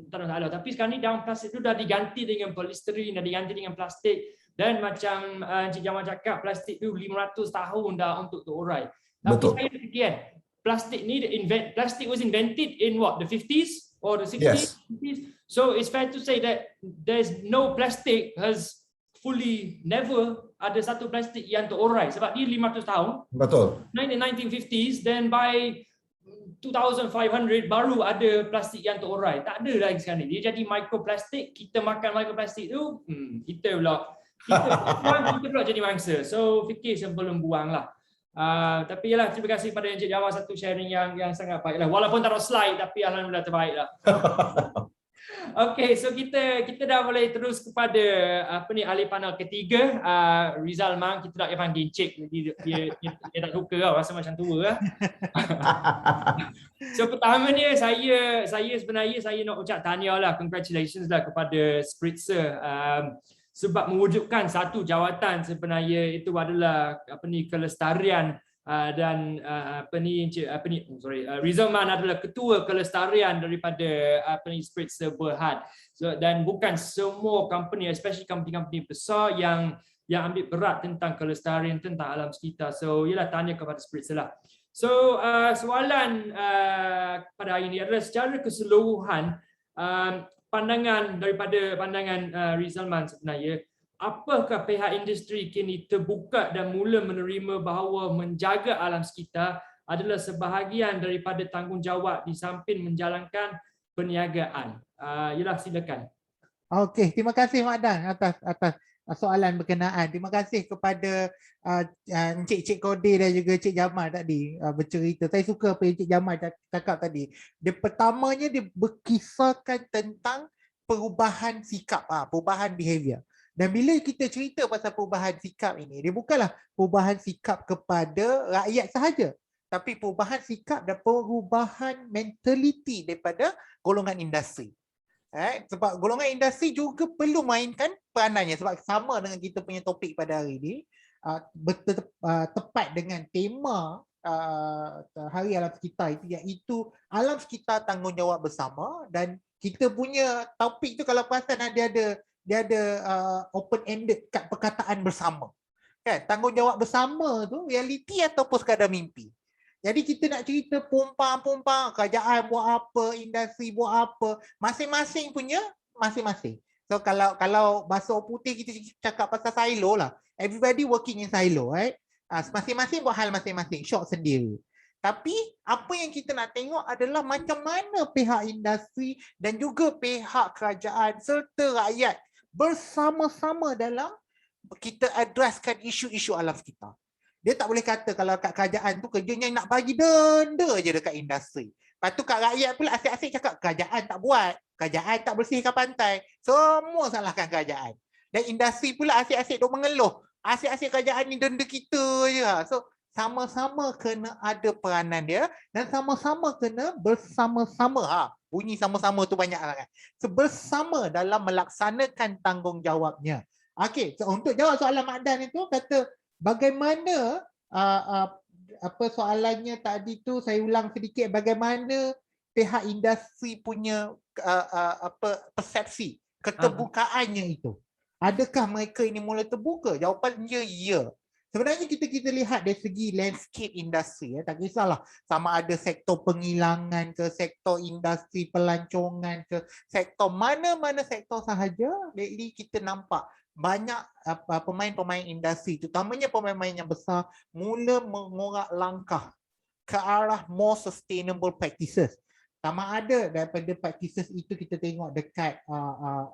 tak ada masalah. Tapi sekarang ni daun plastik tu dah diganti dengan polisterin, dah diganti dengan plastik. Dan macam Encik Jamal cakap, plastik tu 500 tahun dah untuk terurai. Tapi saya fikir plastic was invented in what, the 50s or the 60s? Yes. So it's fair to say that there's no plastic has fully never ada satu plastik yang terurai sebab dia 500 tahun. Betul. In the 1950s, then by 2500 baru ada plastik yang terurai. Tak ada lagi sekarang ni. Dia jadi mikroplastik. Kita makan mikroplastik tu, kita pula jadi mangsa. So fikir sebelum buang lah. Tapi yalah, terima kasih kepada Encik Jamal, satu sharing yang sangat baik lah. Walaupun tak ada slide, tapi alhamdulillah terbaik lah. Okay, so kita dah boleh terus kepada ahli panel ketiga, Rizal Mang. Kita tak panggil Encik, dia tak suka lah, rasa macam tua lah. So pertamanya saya sebenarnya nak ucap tahniah lah, congratulations lah kepada Spritzer sebab mewujudkan satu jawatan sebenarnya itu adalah kelestarian dan Rizal Man adalah ketua kelestarian daripada Spritzer Berhad. So, dan bukan semua company, especially company-company besar yang ambil berat tentang kelestarian, tentang alam sekitar. So ialah tanya kepada Spritzer lah. So soalan pada hari ini adalah secara keseluruhan pandangan daripada Rizal Man sebenarnya, apakah pihak industri kini terbuka dan mula menerima bahawa menjaga alam sekitar adalah sebahagian daripada tanggungjawab di samping menjalankan perniagaan? Yalah, silakan. Okey, terima kasih Mak Dan atas soalan berkenaan. Terima kasih kepada Encik Kode dan juga Encik Jamal tadi bercerita. Saya suka apa Encik Jamal cakap tadi. Pertamanya dia berkisahkan tentang perubahan sikap, perubahan behavior. Dan bila kita cerita pasal perubahan sikap ini, dia bukanlah perubahan sikap kepada rakyat sahaja, tapi perubahan sikap dan perubahan mentaliti daripada golongan industri. Sebab golongan industri juga perlu mainkan peranannya, sebab sama dengan kita punya topik pada hari ini, tepat dengan tema Hari Alam Sekitar itu, iaitu alam sekitar tanggungjawab bersama. Dan kita punya topik tu kalau perasan dia ada open-ended kat perkataan bersama. Kan? Tanggungjawab bersama tu realiti ataupun sekadar mimpi. Jadi kita nak cerita pompang-pompang, kerajaan buat apa, industri buat apa, masing-masing punya masing-masing. So kalau bahasa orang putih kita cakap pasal silo lah. Everybody working in silo, right? Masing-masing buat hal masing-masing, shop sendiri. Tapi apa yang kita nak tengok adalah macam mana pihak industri dan juga pihak kerajaan serta rakyat bersama-sama dalam kita addresskan isu-isu alam sekitar. Dia tak boleh kata kalau kat kerajaan tu kerjanya nak bagi denda je dekat industri. Lepas tu kat rakyat pula asyik-asyik cakap kerajaan tak buat, kerajaan tak bersihkan pantai. Semua salahkan kerajaan. Dan industri pula asyik-asyik duk mengeluh. Asyik-asyik kerajaan ni denda kita je. So sama-sama kena ada peranan dia dan sama-sama kena bersama-sama. Bunyi sama-sama tu banyak sangat. So, bersama dalam melaksanakan tanggungjawabnya. Okey, so untuk jawab soalan Mak Dan itu kata bagaimana apa soalannya tadi tu, saya ulang sedikit, bagaimana pihak industri punya persepsi keterbukaannya itu. Adakah mereka ini mula terbuka? Jawapannya ya. Sebenarnya kita lihat dari segi landscape industri, tak kisahlah sama ada sektor penghilangan ke, sektor industri pelancongan ke, sektor mana-mana sektor sahaja, lately kita nampak banyak pemain-pemain industri, terutamanya pemain-pemain yang besar, mula mengorak langkah ke arah more sustainable practices. Sama ada daripada practices itu kita tengok dekat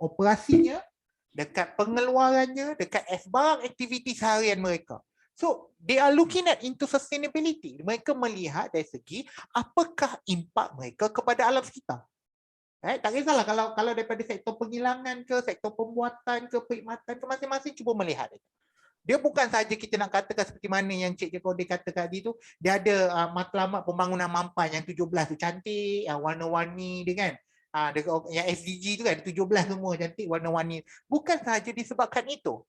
operasinya, dekat pengeluarannya, dekat barang aktiviti seharian mereka. So, they are looking at into sustainability. Mereka melihat dari segi apakah impak mereka kepada alam sekitar. Tak kisahlah kalau daripada sektor penghilangan ke, sektor pembuatan ke, perkhidmatan ke, masing-masing cuba melihat itu. Dia bukan saja kita nak katakan seperti mana yang Cik Kode kata tadi tu, dia ada matlamat pembangunan mampan yang 17 tu cantik, yang warna-warni dia kan. Yang SDG tu kan 17 semua cantik warna-warni. Bukan sahaja disebabkan itu,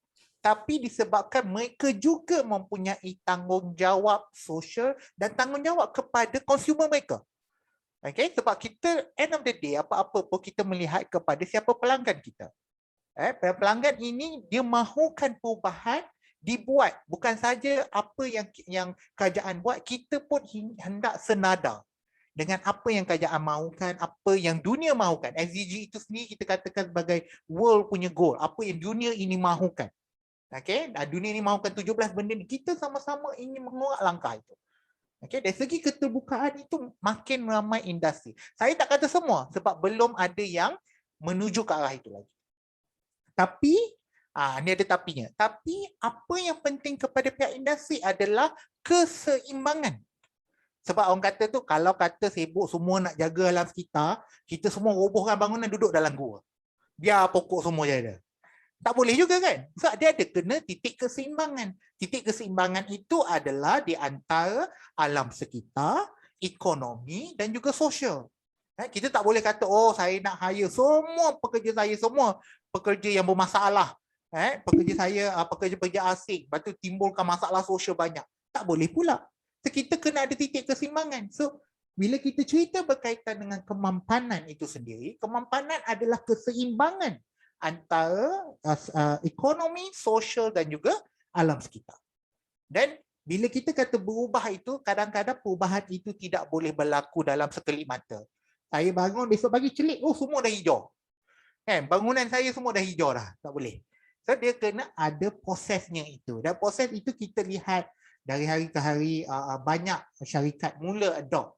tapi disebabkan mereka juga mempunyai tanggungjawab sosial dan tanggungjawab kepada konsumer mereka. Okay, sebab kita end of the day apa-apa pun kita melihat kepada siapa pelanggan kita. Pelanggan ini dia mahukan perubahan dibuat, bukan saja apa yang kerajaan buat, kita pun hendak senada dengan apa yang kerajaan mahukan, apa yang dunia mahukan. SDG itu sendiri kita katakan sebagai world punya goal, apa yang dunia ini mahukan. Okay, dunia ini mahukan 17 benda ni, kita sama-sama ingin mengorak langkah itu. Okay, dari segi keterbukaan itu makin ramai industri. Saya tak kata semua sebab belum ada yang menuju ke arah itu lagi. Tapi, ni ada tapinya. Tapi apa yang penting kepada pihak industri adalah keseimbangan. Sebab orang kata tu, kalau kata sibuk semua nak jaga alam sekitar, kita semua robohkan bangunan duduk dalam gua. Biar pokok semua je ada. Tak boleh juga kan? Sebab dia ada kena titik keseimbangan. Titik keseimbangan itu adalah di antara alam sekitar, ekonomi dan juga sosial. Kita tak boleh kata, oh saya nak hire semua pekerja saya, semua pekerja yang bermasalah. Pekerja saya, pekerja-pekerja asing. Lepas tu timbulkan masalah sosial banyak. Tak boleh pula. So, kita kena ada titik keseimbangan. So, bila kita cerita berkaitan dengan kemampanan itu sendiri, kemampanan adalah keseimbangan antara ekonomi, sosial dan juga alam sekitar. Dan bila kita kata berubah itu, kadang-kadang perubahan itu tidak boleh berlaku dalam sekelip mata. Saya bangun besok pagi celik, oh semua dah hijau. Bangunan saya semua dah hijau dah, tak boleh. So dia kena ada prosesnya itu. Dan proses itu kita lihat dari hari ke hari banyak syarikat mula adopt.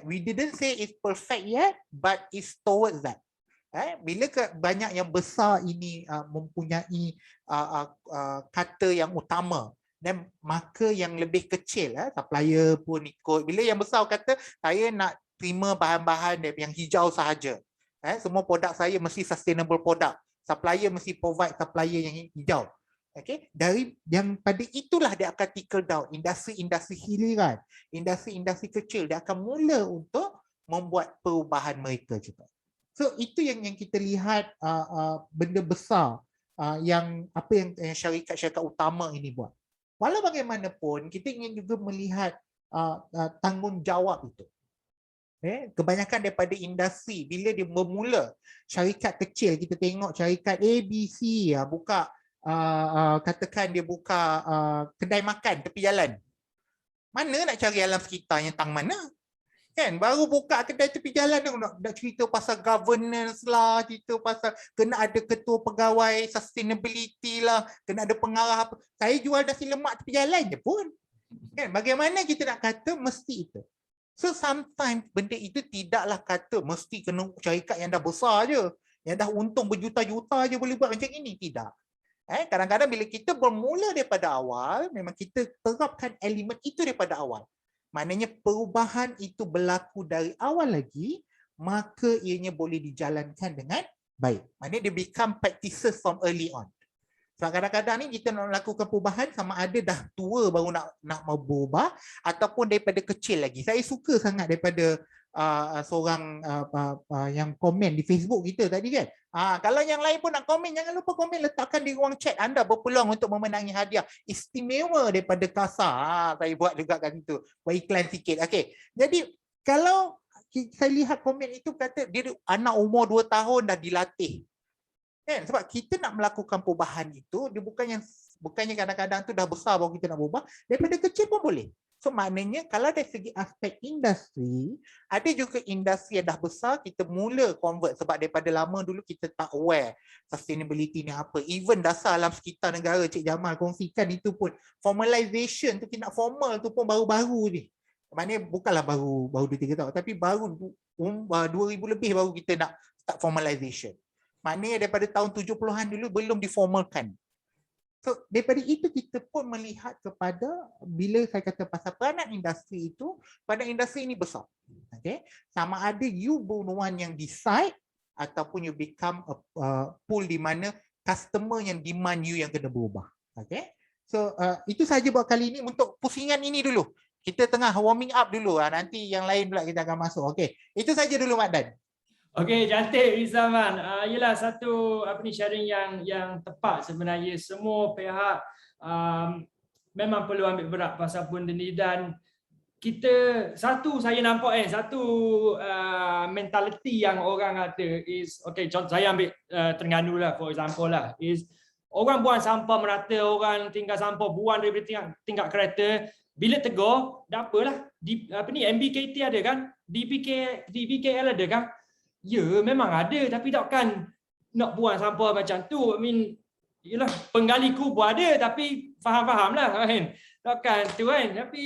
We didn't say it's perfect yet, but it's towards that. Bila banyak yang besar ini mempunyai kata yang utama, dan maka yang lebih kecil supplier pun ikut. Bila yang besar kata saya nak terima bahan-bahan yang hijau sahaja, semua produk saya mesti sustainable product, supplier mesti provide supplier yang hijau. Okay, dari yang pada itulah dia akan trickle down, industri-industri hiliran, industri-industri kecil dia akan mula untuk membuat perubahan mereka juga. So itu yang kita lihat benda besar yang apa yang syarikat-syarikat utama ini buat. Walau bagaimanapun kita ingin juga melihat tanggungjawab itu. Kebanyakan daripada industri bila dia bermula, syarikat kecil kita tengok syarikat ABC buka katakan dia buka kedai makan tepi jalan. Mana nak cari alam sekitar yang tang mana? Kan baru buka kedai tepi jalan nak cerita pasal governance lah, cerita pasal kena ada ketua pegawai sustainability lah, kena ada pengarah apa. Saya jual nasi lemak tepi jalan je pun. Kan bagaimana kita nak kata mesti itu. So sometimes benda itu tidaklah kata mesti kena syarikat yang dah besar je, yang dah untung berjuta-juta je boleh buat macam ini, tidak. Kadang-kadang bila kita bermula daripada awal, memang kita terapkan elemen itu daripada awal. Maknanya perubahan itu berlaku dari awal lagi, maka ianya boleh dijalankan dengan baik. Maknanya dia become practices from early on. Sebab kadang-kadang ni kita nak melakukan perubahan sama ada dah tua baru nak mau berubah ataupun daripada kecil lagi. Saya suka sangat daripada seorang yang komen di Facebook kita tadi kan. Kalau yang lain pun nak komen, jangan lupa komen, letakkan di ruang chat. Anda berpeluang untuk memenangi hadiah istimewa daripada KASA. Saya buat juga kan itu. Buat iklan sikit. Okey. Jadi kalau saya lihat komen itu kata dia anak umur 2 tahun dah dilatih. Kan? Sebab kita nak melakukan perubahan itu, dia bukannya kadang-kadang tu dah besar baru kita nak berubah, daripada kecil pun boleh. So maknanya kalau dari segi aspek industri, ada juga industri yang dah besar, kita mula convert sebab daripada lama dulu kita tak aware sustainability ni apa. Even dasar alam sekitar negara, Cik Jamal kongsikan itu pun, formalization tu, kita nak formal tu pun baru-baru ni. Maknanya bukanlah baru 2-3 tahun, tapi baru 2000 lebih baru kita nak start formalization. Maknanya daripada tahun 70-an dulu belum diformalkan. So daripada itu kita pun melihat kepada bila saya kata pasal peranan industri itu, peranan industri ini besar. Okay? Sama ada you one yang decide ataupun you become a pool di mana customer yang demand you yang kena berubah. Okay? So itu saja buat kali ini untuk pusingan ini dulu. Kita tengah warming up dulu. Nanti yang lain pula kita akan masuk. Okay? Itu saja dulu Mak Dan. Okey, cantik Izaman. Ialah satu sharing yang tepat sebenarnya. Semua pihak memang perlu ambil berat pasal benda ni, dan kita saya nampak satu mentality yang orang ada is, okey, contoh saya ambil Terengganu lah, for example lah, is orang buang sampah merata, orang tinggal sampah buang daripada tingkat kereta. Bila tegur, dah apalah. MBKT ada kan? DBKL ada kan? Ya, memang ada, tapi takkan nak buang sampah macam tu. Yelah, penggali kubur ada, tapi faham-fahamlah kan. Takkan tu kan. Tapi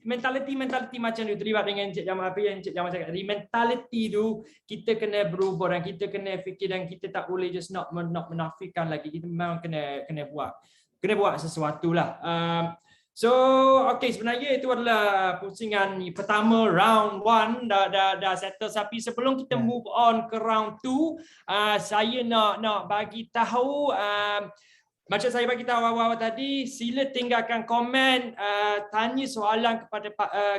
mentality macam tu, terlibat dengan Encik Jamal, apa yang Encik Jamal cakap tadi. Mentality tu kita kena berubah dan kita kena fikir, dan kita tak boleh just nak menafikan lagi. Kita memang kena buat sesuatu lah. So, okay, sebenarnya itu adalah pusingan pertama, round 1 dah settle. Tapi sebelum kita move on ke round 2, saya nak bagi tahu, macam saya bagi tahu awal-awal tadi, sila tinggalkan komen, tanya soalan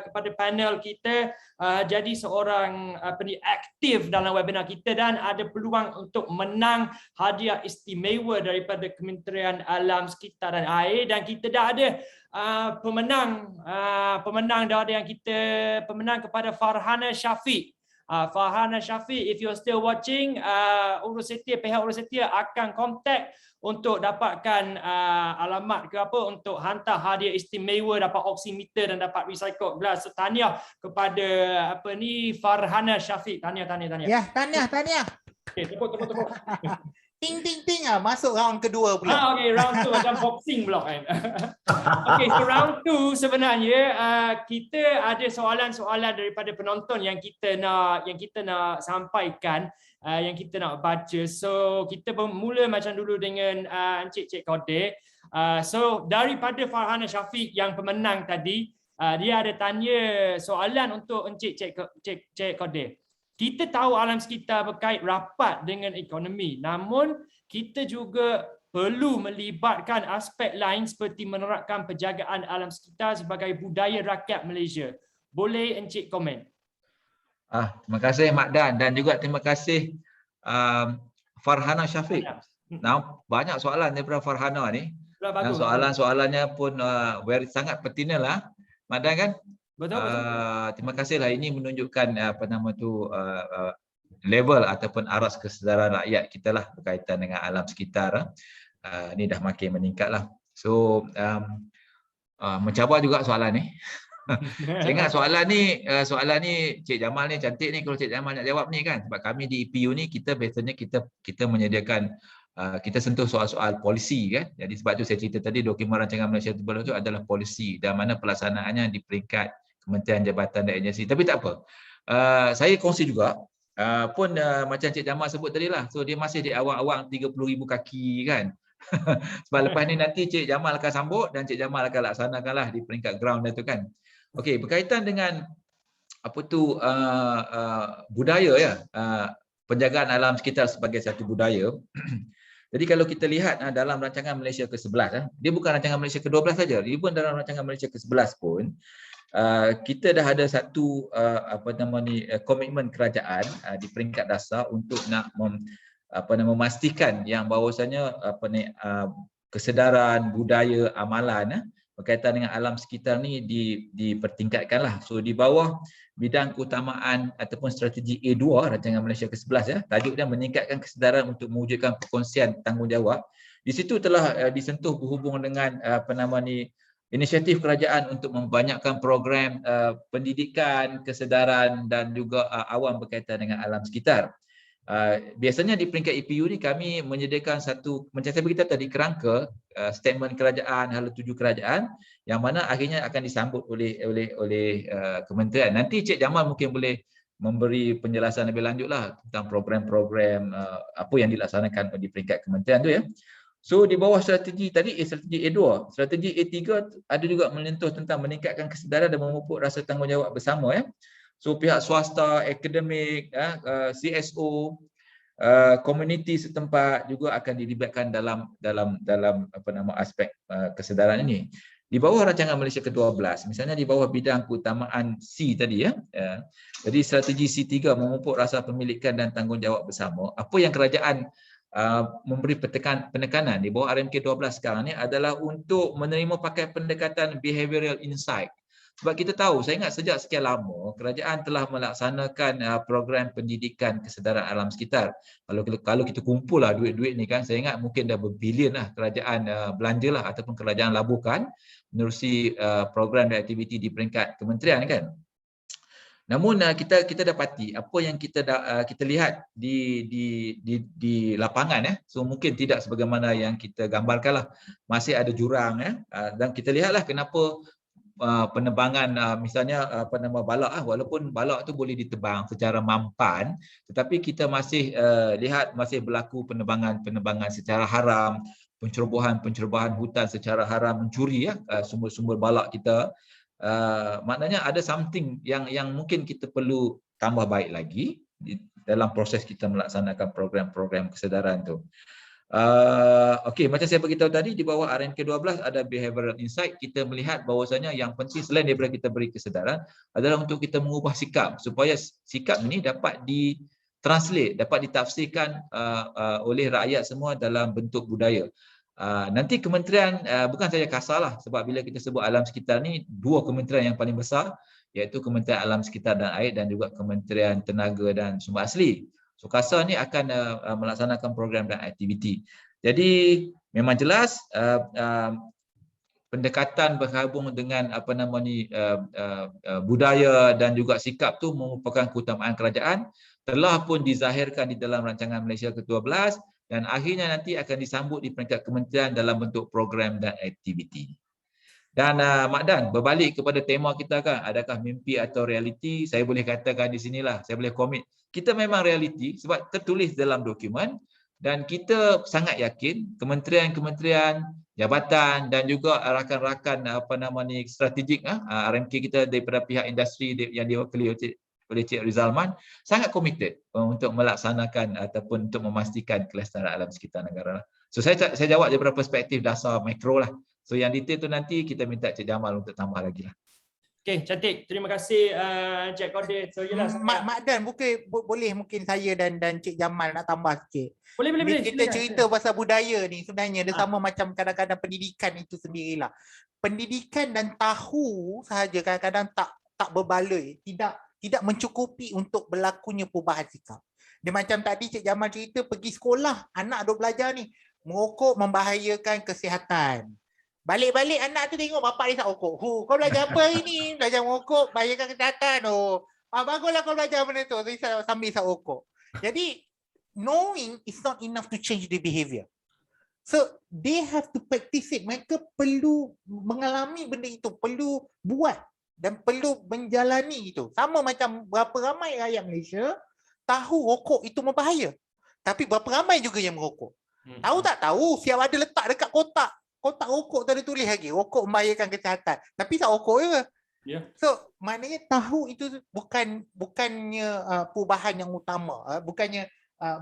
kepada panel kita, jadi seorang aktif dalam webinar kita dan ada peluang untuk menang hadiah istimewa daripada Kementerian Alam Sekitar dan Air. Dan kita dah ada pemenang dah ada yang kita pemenang kepada Farhana Syafiq. Farhana Syafiq, if you're still watching, pihak Urus Setia akan kontak untuk dapatkan alamat ke apa untuk hantar hadiah istimewa, dapat oximeter dan dapat recycled glass. So, tahniah kepada Farhana Syafiq. Tahniah. Ya, tahniah. Okay, tepuk. Ting masuk round kedua pula. Okay, round 2 macam boxing pula kan. Okay, so round 2 sebenarnya kita ada soalan-soalan daripada penonton yang kita nak sampaikan, yang kita nak baca. So kita bermula macam dulu dengan Encik Kodir. So daripada Farhana Syafiq yang pemenang tadi, dia ada tanya soalan untuk Encik Kodir. Kita tahu alam sekitar berkait rapat dengan ekonomi, namun kita juga perlu melibatkan aspek lain seperti menerapkan penjagaan alam sekitar sebagai budaya rakyat Malaysia. Boleh Encik komen? Terima kasih Mak Dan juga terima kasih Farhana Syafiq. Banyak soalan daripada Farhana ni. Dan soalan-soalannya pun sangat pertinent lah. Mak Dan kan? Betul. Terima kasihlah, ini menunjukkan level ataupun aras kesedaran rakyat kita lah berkaitan dengan alam sekitar. Ini dah makin meningkat lah. So Mencabar juga soalan ni. Saya ingat soalan ni Cik Jamal ni cantik ni kalau Cik Jamal nak jawab ni kan. Sebab kami di EPU ni kita biasanya kita menyediakan kita sentuh soal-soal polisi kan. Jadi sebab tu saya cerita tadi dokumen rancangan Malaysia Terbaru tu adalah polisi dan mana pelaksanaannya di peringkat kementerian, jabatan dan agensi. Tapi tak apa. Saya kongsi juga macam Cik Jamal sebut tadi lah. So dia masih di awang-awang 30,000 kaki kan. Sebab lepas ni nanti Cik Jamal akan sambut dan Cik Jamal akan laksanakanlah di peringkat ground tu kan. Okey, berkaitan dengan budaya ya, penjagaan alam sekitar sebagai satu budaya. Jadi kalau kita lihat dalam rancangan Malaysia ke-11, dia bukan rancangan Malaysia ke-12 saja, even dalam rancangan Malaysia ke-11 pun kita dah ada satu komitmen kerajaan di peringkat dasar untuk nak memastikan yang bahawasanya kesedaran budaya amalan berkaitan dengan alam sekitar ni dipertingkatkanlah. So di bawah bidang keutamaan ataupun strategi A2 rancangan Malaysia ke-11 ya, tajuk dia meningkatkan kesedaran untuk mewujudkan perkongsian tanggungjawab. Di situ telah disentuh berhubung dengan inisiatif kerajaan untuk membanyakkan program pendidikan, kesedaran dan juga awam berkaitan dengan alam sekitar. Biasanya di peringkat EPU ni kami menyediakan satu macam saya beritahu tadi kerangka statement kerajaan, hala tuju kerajaan yang mana akhirnya akan disambut oleh kementerian. Nanti Cik Jamal mungkin boleh memberi penjelasan lebih lanjutlah tentang program-program apa yang dilaksanakan di peringkat kementerian tu ya. So di bawah strategi tadi strategi A2, strategi A3 ada juga menyentuh tentang meningkatkan kesedaran dan memupuk rasa tanggungjawab bersama ya. So pihak swasta, akademik, CSO, komuniti setempat juga akan dilibatkan dalam aspek kesedaran ini. Di bawah rancangan Malaysia ke-12, misalnya di bawah bidang keutamaan C tadi ya. Jadi strategi C3 memupuk rasa pemilikan dan tanggungjawab bersama. Apa yang kerajaan memberi penekanan di bawah RMK 12 sekarang ni adalah untuk menerima pakai pendekatan behavioral insight. Sebab kita tahu, saya ingat sejak sekian lama kerajaan telah melaksanakan program pendidikan kesedaran alam sekitar. Kalau kita kumpul lah duit-duit ni kan, saya ingat mungkin dah berbilion lah kerajaan belanja lah ataupun kerajaan labuhkan menerusi program dan aktiviti di peringkat kementerian kan. Namun kita dapati apa yang kita lihat di lapangan ya. So mungkin tidak sebagaimana yang kita gambarkan lah. Masih ada jurang ya. Dan kita lihatlah kenapa penerbangan misalnya balak walaupun balak tu boleh ditebang secara mampan tetapi kita masih lihat masih berlaku penerbangan secara haram, pencerobohan hutan secara haram, mencuri ya sumber-sumber balak kita. Maknanya ada something yang mungkin kita perlu tambah baik lagi dalam proses kita melaksanakan program-program kesedaran tu. Okey, macam saya beritahu tadi di bawah RMK 12 ada behavioral insight. Kita melihat bahawasanya yang penting selain daripada kita beri kesedaran adalah untuk kita mengubah sikap supaya sikap ini dapat ditranslate, dapat ditafsirkan oleh rakyat semua dalam bentuk budaya. Nanti kementerian bukan saja kasar lah, sebab bila kita sebut alam sekitar ni dua kementerian yang paling besar iaitu Kementerian Alam Sekitar dan Air dan juga Kementerian Tenaga dan Sumber Asli. So KASA ni akan melaksanakan program dan aktiviti. Jadi memang jelas pendekatan berhubung dengan budaya dan juga sikap tu merupakan keutamaan kerajaan, telah pun dizahirkan di dalam rancangan Malaysia ke-12 dan akhirnya nanti akan disambut di peringkat kementerian dalam bentuk program dan aktiviti. Dan Mak Dan, berbalik kepada tema kita kan, adakah mimpi atau realiti? Saya boleh katakan di sinilah, saya boleh komit. Kita memang realiti sebab tertulis dalam dokumen dan kita sangat yakin kementerian-kementerian, jabatan dan juga rakan-rakan strategik RMK kita daripada pihak industri yang diwakili oleh Cik Rizalman sangat komited untuk melaksanakan ataupun untuk memastikan kelestarian alam sekitar negara. So saya jawab daripada perspektif dasar makro lah. So yang detail tu nanti kita minta Cik Jamal untuk tambah lagi lah. Okey, cantik. Terima kasih Cik Kodir. So jelas. Mak Dan, boleh mungkin saya dan Cik Jamal nak tambah sikit. Boleh. Kita cerita pasal budaya ni sebenarnya dia sama macam kadang-kadang pendidikan itu sendirilah. Pendidikan dan tahu sahaja kadang-kadang tak berbaloi, tidak mencukupi untuk berlakunya perubahan sikap. Dia macam tadi Cik Jamal cerita pergi sekolah, anak duk belajar ni, merokok membahayakan kesihatan. Balik-balik anak tu tengok bapak dia tak rokok. Kau belajar apa hari ni? Belajar merokok, bayarkan kesihatan. Baguslah kau belajar benda tu. Sambil isap rokok. Jadi, knowing is not enough to change the behavior. So, they have to practice it. Mereka perlu mengalami benda itu. Perlu buat. Dan perlu menjalani itu. Sama macam berapa ramai rakyat Malaysia tahu rokok itu berbahaya. Tapi berapa ramai juga yang merokok. Tahu tak tahu, siap ada letak dekat kotak. Kotak rokok tu ada tulis lagi, rokok membahayakan kesihatan. Tapi tak rokok je. Yeah. So, maknanya tahu itu bukannya perubahan yang utama.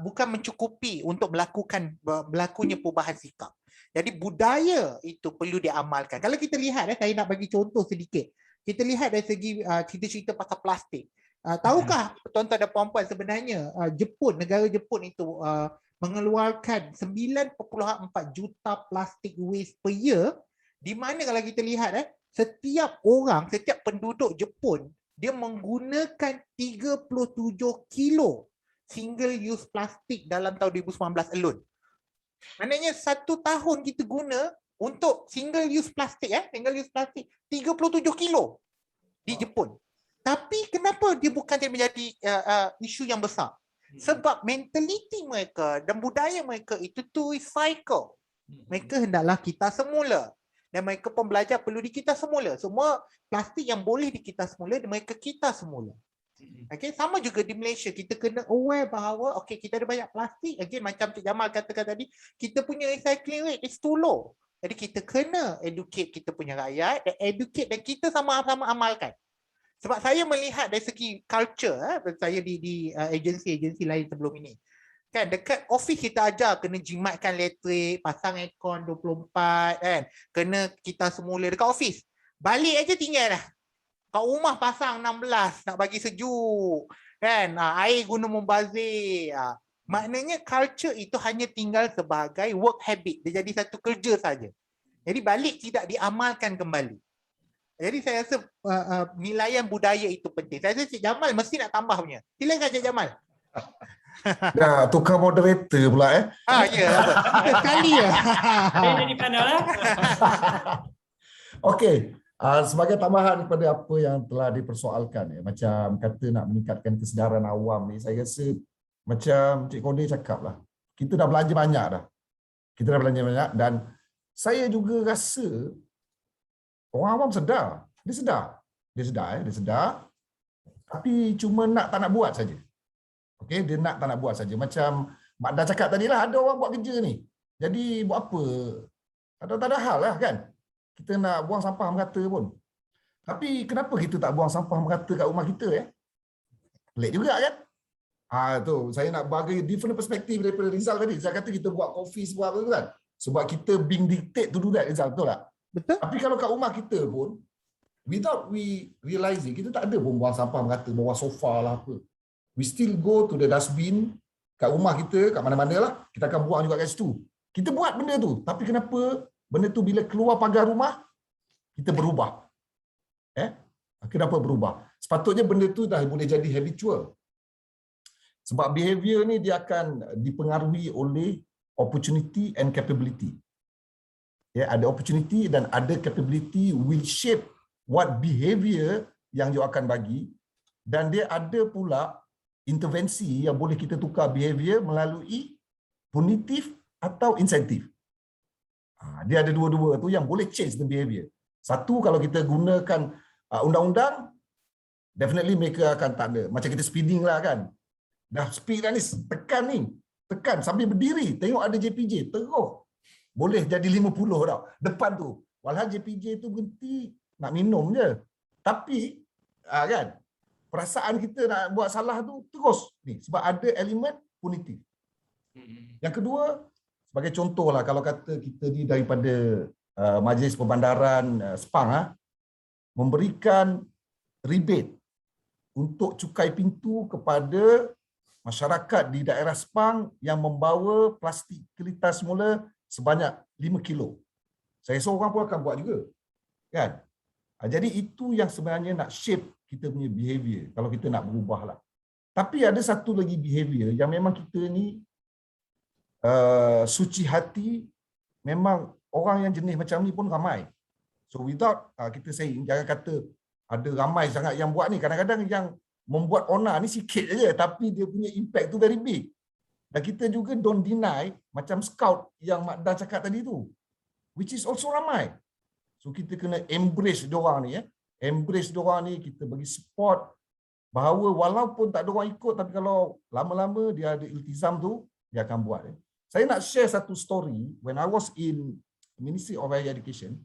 Bukan mencukupi untuk berlakunya perubahan sikap. Jadi budaya itu perlu diamalkan. Kalau kita lihat, saya nak bagi contoh sedikit. Kita lihat dari segi cerita-cerita pasal plastik. Tahukah tuan-tuan dan puan-puan sebenarnya negara Jepun itu mengeluarkan 9.4 juta plastik waste per year, di mana kalau kita lihat setiap penduduk Jepun dia menggunakan 37 kilo single use plastik dalam tahun 2019 alone. Maknanya 1 tahun kita guna untuk single use plastik 37 kilo di Jepun. Tapi kenapa dia bukan menjadi isu yang besar? Sebab mentaliti mereka dan budaya mereka itu to recycle. Mereka hendaklah kita semula. Dan mereka pun belajar perlu di kita semula. Semua plastik yang boleh di kita semula, mereka kita semula. Okay, sama juga di Malaysia. Kita kena aware bahawa kita ada banyak plastik. Again, macam Cik Jamal katakan tadi, kita punya recycling rate is too low. Jadi kita kena educate kita punya rakyat dan educate dan kita sama-sama amalkan. Sebab saya melihat dari segi culture, saya di agensi-agensi lain sebelum ini. Kan dekat office kita ajar kena jimatkan elektrik, pasang aircon 24 kan. Kena kita semula dekat office. Balik aja tinggal dah. Kat rumah pasang 16 nak bagi sejuk. Kan? Air guna membazir. Maknanya culture itu hanya tinggal sebagai work habit. Dia jadi satu kerja saja. Jadi balik tidak diamalkan kembali. Jadi saya rasa nilaian budaya itu penting. Saya rasa Cik Jamal mesti nak tambah punya. Silakan Cik Jamal. Dah tukar moderator pula Ya, apa? Sekali ya. Saya jadi pandai lah. Okey, sebagai tambahan kepada apa yang telah dipersoalkan macam kata nak meningkatkan kesedaran awam ni, saya rasa macam Cik Kode cakap lah, kita dah belanja banyak dah. Kita dah belanja banyak dan saya juga rasa orang awam sedar. Dia sedar. Tapi cuma tak nak buat saja. Okey, dia tak nak buat saja. Macam Mak Dah cakap tadi lah, ada orang buat kerja ni. Jadi buat apa? Tak ada hal lah kan. Kita nak buang sampah merata pun. Tapi kenapa kita tak buang sampah merata kat rumah kita Pelik juga kan? Tu saya nak bagi different perspektif daripada Rizal tadi. Rizal kata kita buat office buat apa tu kan? Sebab kita being dictate to do that, Rizal, betul tak? Betul. Tapi kalau kat rumah kita pun, without we realizing, kita tak ada pun buang sampah merata, bawah sofa lah apa. We still go to the dustbin kat rumah kita, kat mana-mana lah, kita akan buang juga kat situ. Kita buat benda tu, tapi kenapa benda tu bila keluar pagar rumah, kita berubah. Kenapa berubah? Sepatutnya benda tu dah boleh jadi habitual. Sebab behavior ni dia akan dipengaruhi oleh opportunity and capability. Ada opportunity dan ada capability will shape what behavior yang you akan bagi, dan dia ada pula intervensi yang boleh kita tukar behavior melalui punitif atau insentif. Dia ada dua-dua tu yang boleh change the behavior. Satu, kalau kita gunakan undang-undang, definitely mereka akan tak ada. Macam kita speeding lah kan. Dah speed dah ni, tekan sambil berdiri, tengok ada JPJ, terus boleh jadi 50 tau depan tu. Walhal JPJ tu berhenti nak minum je. Tapi kan, perasaan kita nak buat salah tu terus ni sebab ada elemen punitif. Yang kedua, sebagai contoh lah, kalau kata kita ni daripada Majlis Perbandaran Sepang memberikan rebate untuk cukai pintu kepada masyarakat di daerah Sepang yang membawa plastik kertas semula sebanyak 5 kilo. Saya seorang pun akan buat juga. Kan? Jadi itu yang sebenarnya nak shape kita punya behavior kalau kita nak berubah lah. Tapi ada satu lagi behavior yang memang kita ni suci hati, memang orang yang jenis macam ni pun ramai. So without kita saying, jangan kata ada ramai sangat yang buat ni. Kadang-kadang yang membuat onar ni sikit je, tapi dia punya impact tu very big. Dan kita juga don't deny macam scout yang Mak Dan cakap tadi tu, which is also ramai. So kita kena embrace diorang ni, embrace diorang ni, kita bagi support bahawa walaupun tak ada orang ikut, tapi kalau lama-lama dia ada iltizam tu, dia akan buat. Saya nak share satu story. When I was in Ministry of Higher Education,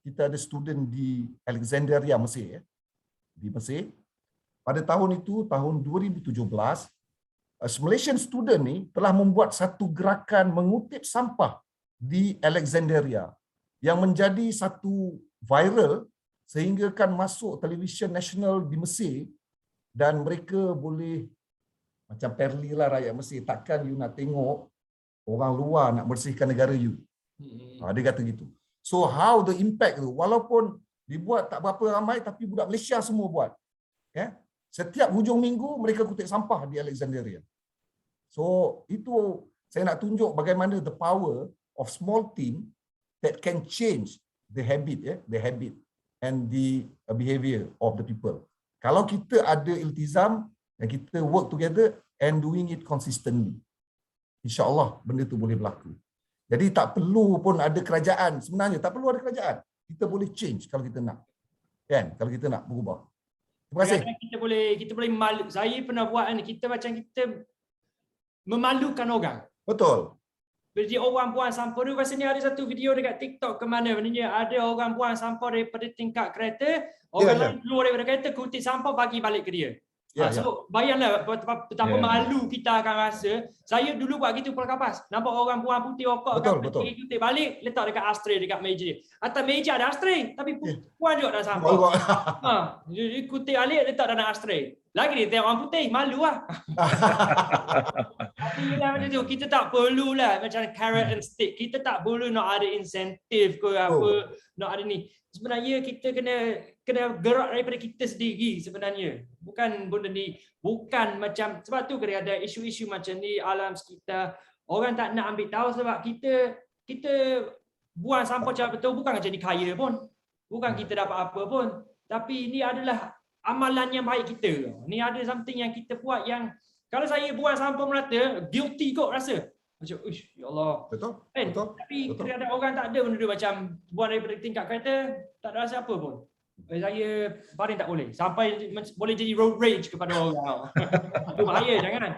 kita ada student di Alexandria, Mesir. Di Mesir. Pada tahun itu, tahun 2017, Malaysian student ni telah membuat satu gerakan mengutip sampah di Alexandria yang menjadi satu viral sehingga kan masuk televisyen nasional di Mesir, dan mereka boleh macam perli lah rakyat Mesir, takkan you nak tengok orang luar nak bersihkan negara you. Dia kata gitu. So how the impact tu, walaupun dibuat tak berapa ramai, tapi budak Malaysia semua buat. Setiap hujung minggu mereka kutip sampah di Alexandria. So itu saya nak tunjuk bagaimana the power of small team that can change the habit, and the behavior of the people. Kalau kita ada iltizam dan kita work together and doing it consistently, insya-Allah benda tu boleh berlaku. Jadi tak perlu pun ada kerajaan, sebenarnya tak perlu ada kerajaan. Kita boleh change kalau kita nak. Kan? Kalau kita nak berubah. Terima kasih. Kita boleh malu. Saya pernah buat ni, kita macam kita memalukan orang. Betul. Jadi orang buang sampah tu, rasanya ada satu video dekat TikTok ke mana, maknanya ada orang buang sampah daripada tingkat kereta, orang lain keluar daripada kereta, kutip sampah bagi balik ke dia. So bayanglah betapa malu kita akan rasa. Saya dulu buat gitu Pulau Kapas. Nampak orang buang putih rokok, betul. kutip balik, letak dekat ashtray dekat meja dia. Atas meja ada ashtray, tapi buang juga dalam sampah. Jadi kutip balik, letak dalam ashtray. Lagi dia tengok orang putih, malu lah. Tapi macam tu, kita tak perlulah macam carrot and stick. Kita tak perlu nak ada insentif ke apa, nak ada ni. Sebenarnya kita kena gerak daripada kita sendiri sebenarnya. Bukan benda ni, bukan macam, sebab tu kena ada isu-isu macam ni alam sekitar. Orang tak nak ambil tahu sebab kita buang sampah cara betul, bukan jadi kaya pun. Bukan kita dapat apa pun. Tapi ini adalah amalan yang baik kita. Ni ada something yang kita buat yang kalau saya buang sampah merata, guilty kot rasa. Macam, ya Allah. Betul. Tapi ada orang tak ada benda macam buang daripada tingkat kereta, tak ada rasa apa pun. Saya paling tak boleh. Sampai boleh jadi road rage kepada orang. Itu bahaya, jangan.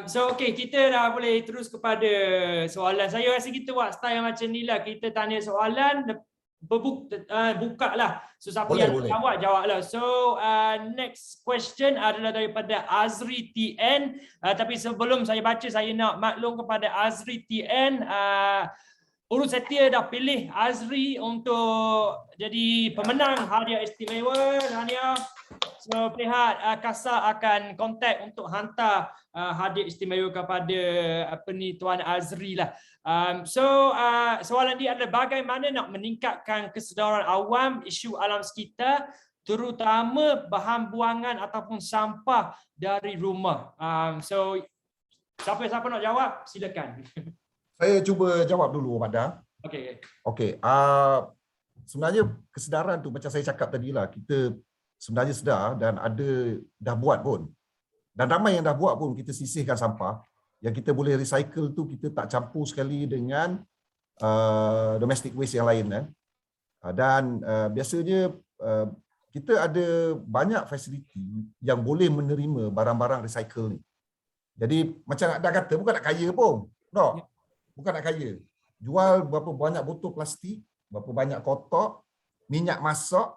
So okay, kita dah boleh terus kepada soalan. Saya rasa kita buat style macam ni lah. Kita tanya soalan, buka lah. So siapa yang jawab lah. So next question adalah daripada Azri TN. Tapi sebelum saya baca, saya nak maklum kepada Azri TN. Urus setia dah pilih Azri untuk jadi pemenang hadiah istimewa. Tahniah. So pihak KASA akan kontak untuk hantar hadiah istimewa kepada Tuan Azri lah. Soalan dia adalah bagaimana nak meningkatkan kesedaran awam isu alam sekitar, terutama bahan buangan ataupun sampah dari rumah. So siapa nak jawab, silakan. Saya cuba jawab dulu, Mak Dan. Okey. Sebenarnya kesedaran tu macam saya cakap tadi lah, kita sebenarnya sedar dan dah buat pun. Dan ramai yang dah buat pun, kita sisihkan sampah. Yang kita boleh recycle tu kita tak campur sekali dengan domestic waste yang lain kan. Dan biasanya kita ada banyak fasiliti yang boleh menerima barang-barang recycle ni. Jadi macam dah kata, bukan nak kaya pun. No. Bukan nak kaya. Jual berapa banyak botol plastik, berapa banyak kotak, minyak masak,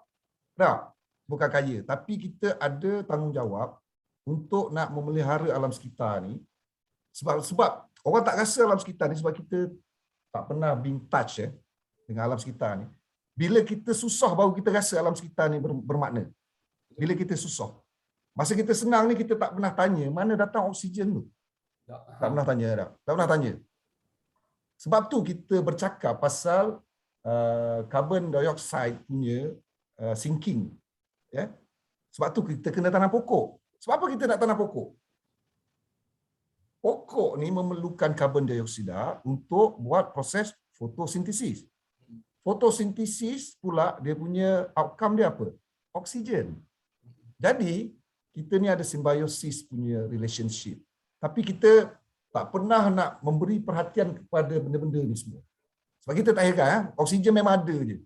tak. Bukan kaya. Tapi kita ada tanggungjawab untuk nak memelihara alam sekitar ni. Sebab orang tak rasa alam sekitar ni sebab kita tak pernah being touch dengan alam sekitar ni. Bila kita susah baru kita rasa alam sekitar ni bermakna. Bila kita susah. Masa kita senang ni kita tak pernah tanya mana datang oksigen tu. Tak pernah tanya dah. Tak pernah tanya. Sebab tu kita bercakap pasal carbon dioxide punya sinking. Sebab tu kita kena tanam pokok. Sebab apa kita nak tanam pokok? Pokok ni memerlukan karbon dioksida untuk buat proses fotosintesis. Fotosintesis pula dia punya outcome dia apa? Oksigen. Jadi kita ni ada symbiosis punya relationship. Tapi kita tak pernah nak memberi perhatian kepada benda-benda ni semua. Sebab kita tak heran, oksigen memang ada je.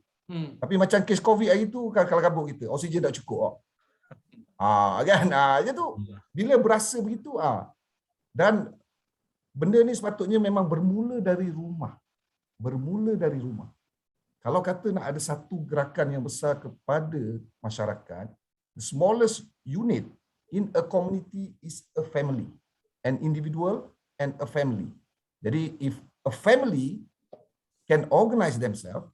Tapi macam kes COVID hari tu, kalau kabut kita, oksigen tak cukup. Kan? Dia tu, bila berasa begitu, dan benda ni sepatutnya memang bermula dari rumah. Bermula dari rumah. Kalau kata nak ada satu gerakan yang besar kepada masyarakat, the smallest unit in a community is a family. An individual and a family. Jadi, if a family can organize themselves,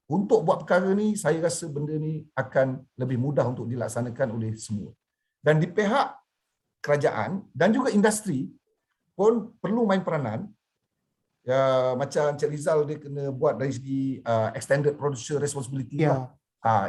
untuk buat perkara ni, saya rasa benda ni akan lebih mudah untuk dilaksanakan oleh semua. Dan di pihak kerajaan dan juga industri pun perlu main peranan. Macam Encik Rizal dia kena buat dari segi extended producer responsibility.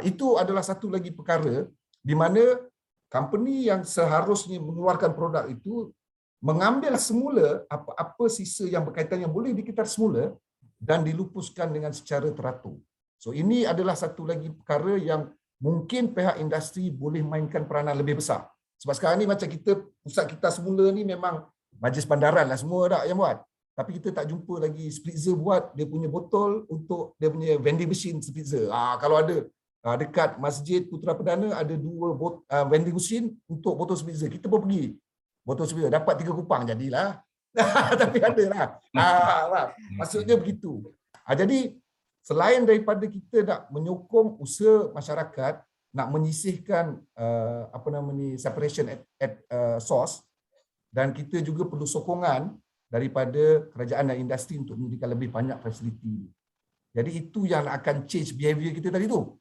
Itu adalah satu lagi perkara di mana company yang seharusnya mengeluarkan produk itu mengambil semula apa-apa sisa yang berkaitan yang boleh dikitar semula dan dilupuskan dengan secara teratur. So ini adalah satu lagi perkara yang mungkin pihak industri boleh mainkan peranan lebih besar. Sebab sekarang ni macam kita, pusat kita semula ni memang majlis bandaran lah semua dah yang buat. Tapi kita tak jumpa lagi Splitzer buat dia punya botol untuk dia punya vending machine Splitzer. Kalau ada dekat Masjid Putra Perdana ada 2 vending machine untuk botol Splitzer. Kita pun pergi. Botol Splitzer dapat 3 kupang jadilah. Tapi ada lah. Maksudnya begitu. Jadi selain daripada kita nak menyokong usaha masyarakat nak menyisihkan separation at source, dan kita juga perlu sokongan daripada kerajaan dan industri untuk menyediakan lebih banyak fasiliti. Jadi itu yang akan change behavior kita tadi tu.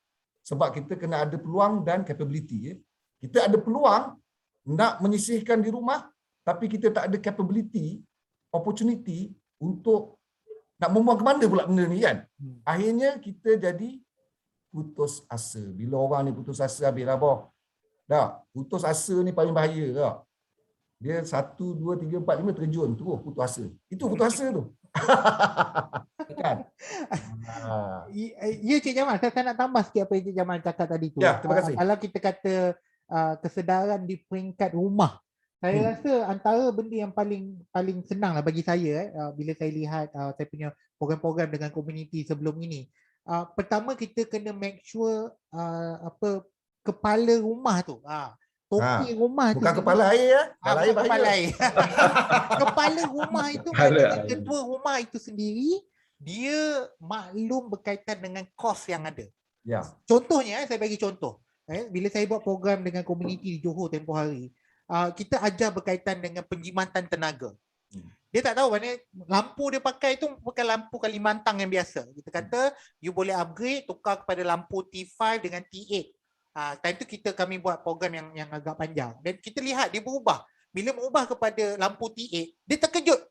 Sebab kita kena ada peluang dan capability. Kita ada peluang nak menyisihkan di rumah, tapi kita tak ada capability, opportunity untuk nak membuang ke mana pula benda ni kan. Akhirnya kita jadi putus asa. Bila orang ni putus asa, habis lah boh. Dah, putus asa ni paling bahaya tak? Dia 1, 2, 3, 4, 5 terjun tu putus asa. Itu putus asa tu. Kan? Ya Cik Jamal, saya nak tambah sikit apa yang Cik Jamal cakap tadi tu. Ya, terima kasih. Kalau kita kata kesedaran di peringkat rumah, saya rasa antara benda yang paling senang lah bagi saya bila saya lihat saya punya program-program dengan komuniti sebelum ini. Pertama kita kena make sure kepala rumah tu, topi rumah tu. Bukan kepala air ya. Kepala air. Kepala rumah itu ketua rumah itu sendiri dia maklum berkaitan dengan kos yang ada. Ya. Contohnya saya bagi contoh. Bila saya buat program dengan komuniti di Johor tempoh hari, kita ajar berkaitan dengan penjimatan tenaga. Dia tak tahu mana lampu dia pakai tu bukan lampu Kalimantan yang biasa. Kita kata you boleh upgrade, tukar kepada lampu T5 dengan T8. Time tu kami buat program yang agak panjang dan kita lihat dia berubah. Bila mengubah kepada lampu T8, dia terkejut.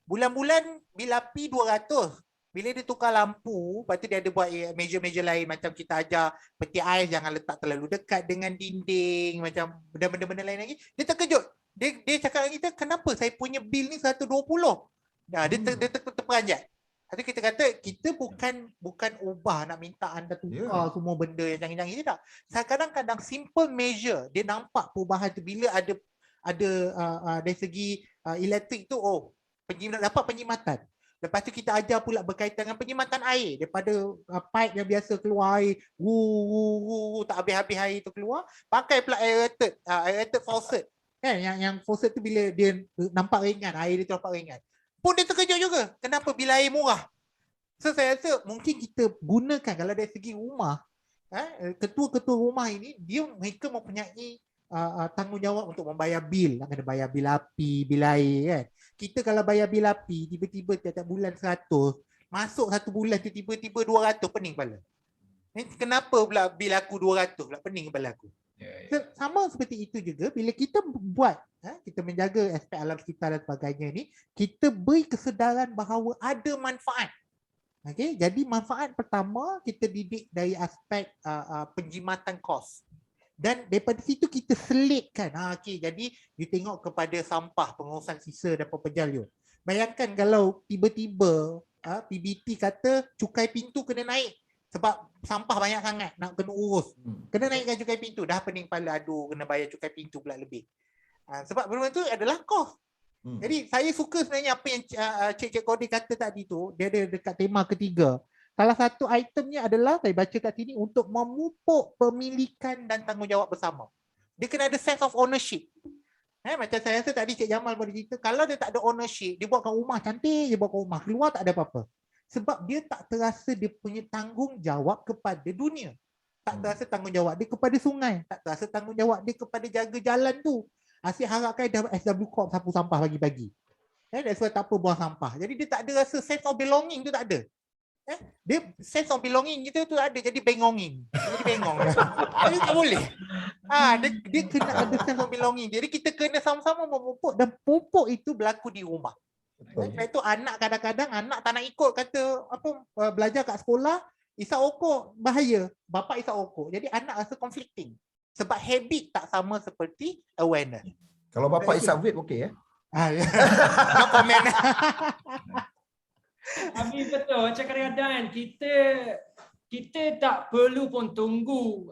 Bulan-bulan bil api 200. Bila dia tukar lampu, lepas tu dia ada buat measure-measure lain macam kita ajar peti ais jangan letak terlalu dekat dengan dinding, macam benda-benda lain lagi. Dia terkejut. Dia cakap dengan kita, kenapa saya punya bil ni 120? Dia terperanjat. Jadi kita kata kita bukan ubah nak minta anda tukar semua benda yang canggih-canggih, tak. Kadang-kadang simple measure dia nampak perubahan tu bila ada dari segi elektrik tu dapat penjimatan. Lepas tu kita ajar pula berkaitan dengan penjimatan air daripada pipe yang biasa keluar air tak habis-habis air tu keluar, pakai pula aerated faucet. Kan yang faucet tu bila dia nampak ringan, air dia tu nampak ringan. Pun dia terkejut juga. Kenapa bila air murah? So saya rasa mungkin kita gunakan kalau dari segi rumah, ketua-ketua rumah ini mereka mempunyai tanggungjawab untuk membayar bil. Nak kena bayar bil api, bil air kan. Kita kalau bayar bil api tiba-tiba tiap bulan 100, masuk satu bulan tu tiba-tiba 200, pening kepala. Kenapa pula bil aku 200 pula, pening kepala aku. Sama seperti itu juga bila kita buat, kita menjaga aspek alam sekitar dan sebagainya ni, kita beri kesedaran bahawa ada manfaat. Okay? Jadi manfaat pertama kita didik dari aspek penjimatan kos. Dan daripada situ kita selitkan. Jadi you tengok kepada sampah, pengurusan sisa dan pepejalur. Bayangkan kalau tiba-tiba PBT kata cukai pintu kena naik sebab sampah banyak sangat nak kena urus. Kena naikkan cukai pintu. Dah pening kepala, aduh kena bayar cukai pintu pula lebih. Sebab benda tu adalah kos. Jadi saya suka sebenarnya apa yang Cik Kodi kata tadi tu, dia ada dekat tema ketiga. Salah satu itemnya adalah, saya baca kat sini, untuk memupuk pemilikan dan tanggungjawab bersama. Dia kena ada sense of ownership. Macam saya rasa tadi Cik Jamal boleh cerita, kalau dia tak ada ownership, dia buatkan rumah cantik, dia buatkan rumah, keluar tak ada apa-apa. Sebab dia tak terasa dia punya tanggungjawab kepada dunia. Tak terasa tanggungjawab dia kepada sungai. Tak terasa tanggungjawab dia kepada jaga jalan tu. Asyik harapkan dah SW Corp sapu sampah pagi-pagi. That's why tak apa buang sampah. Jadi dia tak ada rasa sense of belonging tu, tak ada. Dia sense of belonging kita tu ada, jadi bengonging. Jadi bengong. Jadi tak boleh. Dia kena ada sense of belonging. Jadi kita kena sama-sama memupuk, dan pupuk itu berlaku di rumah. Sebab itu anak kadang-kadang anak tak nak ikut, kata apa belajar kat sekolah, isap rokok bahaya, bapa isap rokok. Jadi anak rasa conflicting. Sebab habit tak sama seperti awareness. Kalau bapa isap vape okey ya. No comment. Tapi betul, macam kadang-kadang kita tak perlu pun tunggu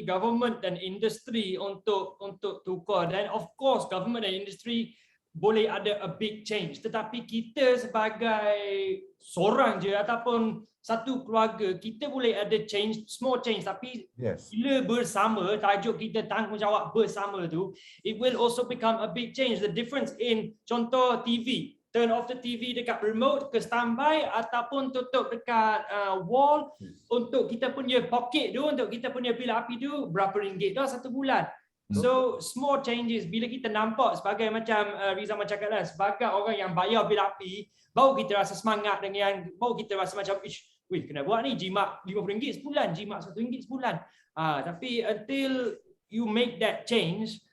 government dan industri untuk tukar. Dan of course government dan industri boleh ada a big change, tetapi kita sebagai seorang je ataupun satu keluarga, kita boleh ada change, small change, tapi bila bersama, tajuk kita tanggungjawab bersama tu, it will also become a big change. The difference in contoh TV, turn off the TV dekat remote ke standby ataupun tutup dekat wall untuk kita punya pocket tu, untuk kita punya bil api tu berapa ringgit dah satu bulan. So small changes, bila kita nampak sebagai macam Rizal cakap lah, sebagai orang yang bayar bil api, baru kita rasa semangat dengan, baru kita rasa macam wih, kena buat ni, jimat RM50 sebulan, jimat RM1 sebulan. Tapi until you make that change,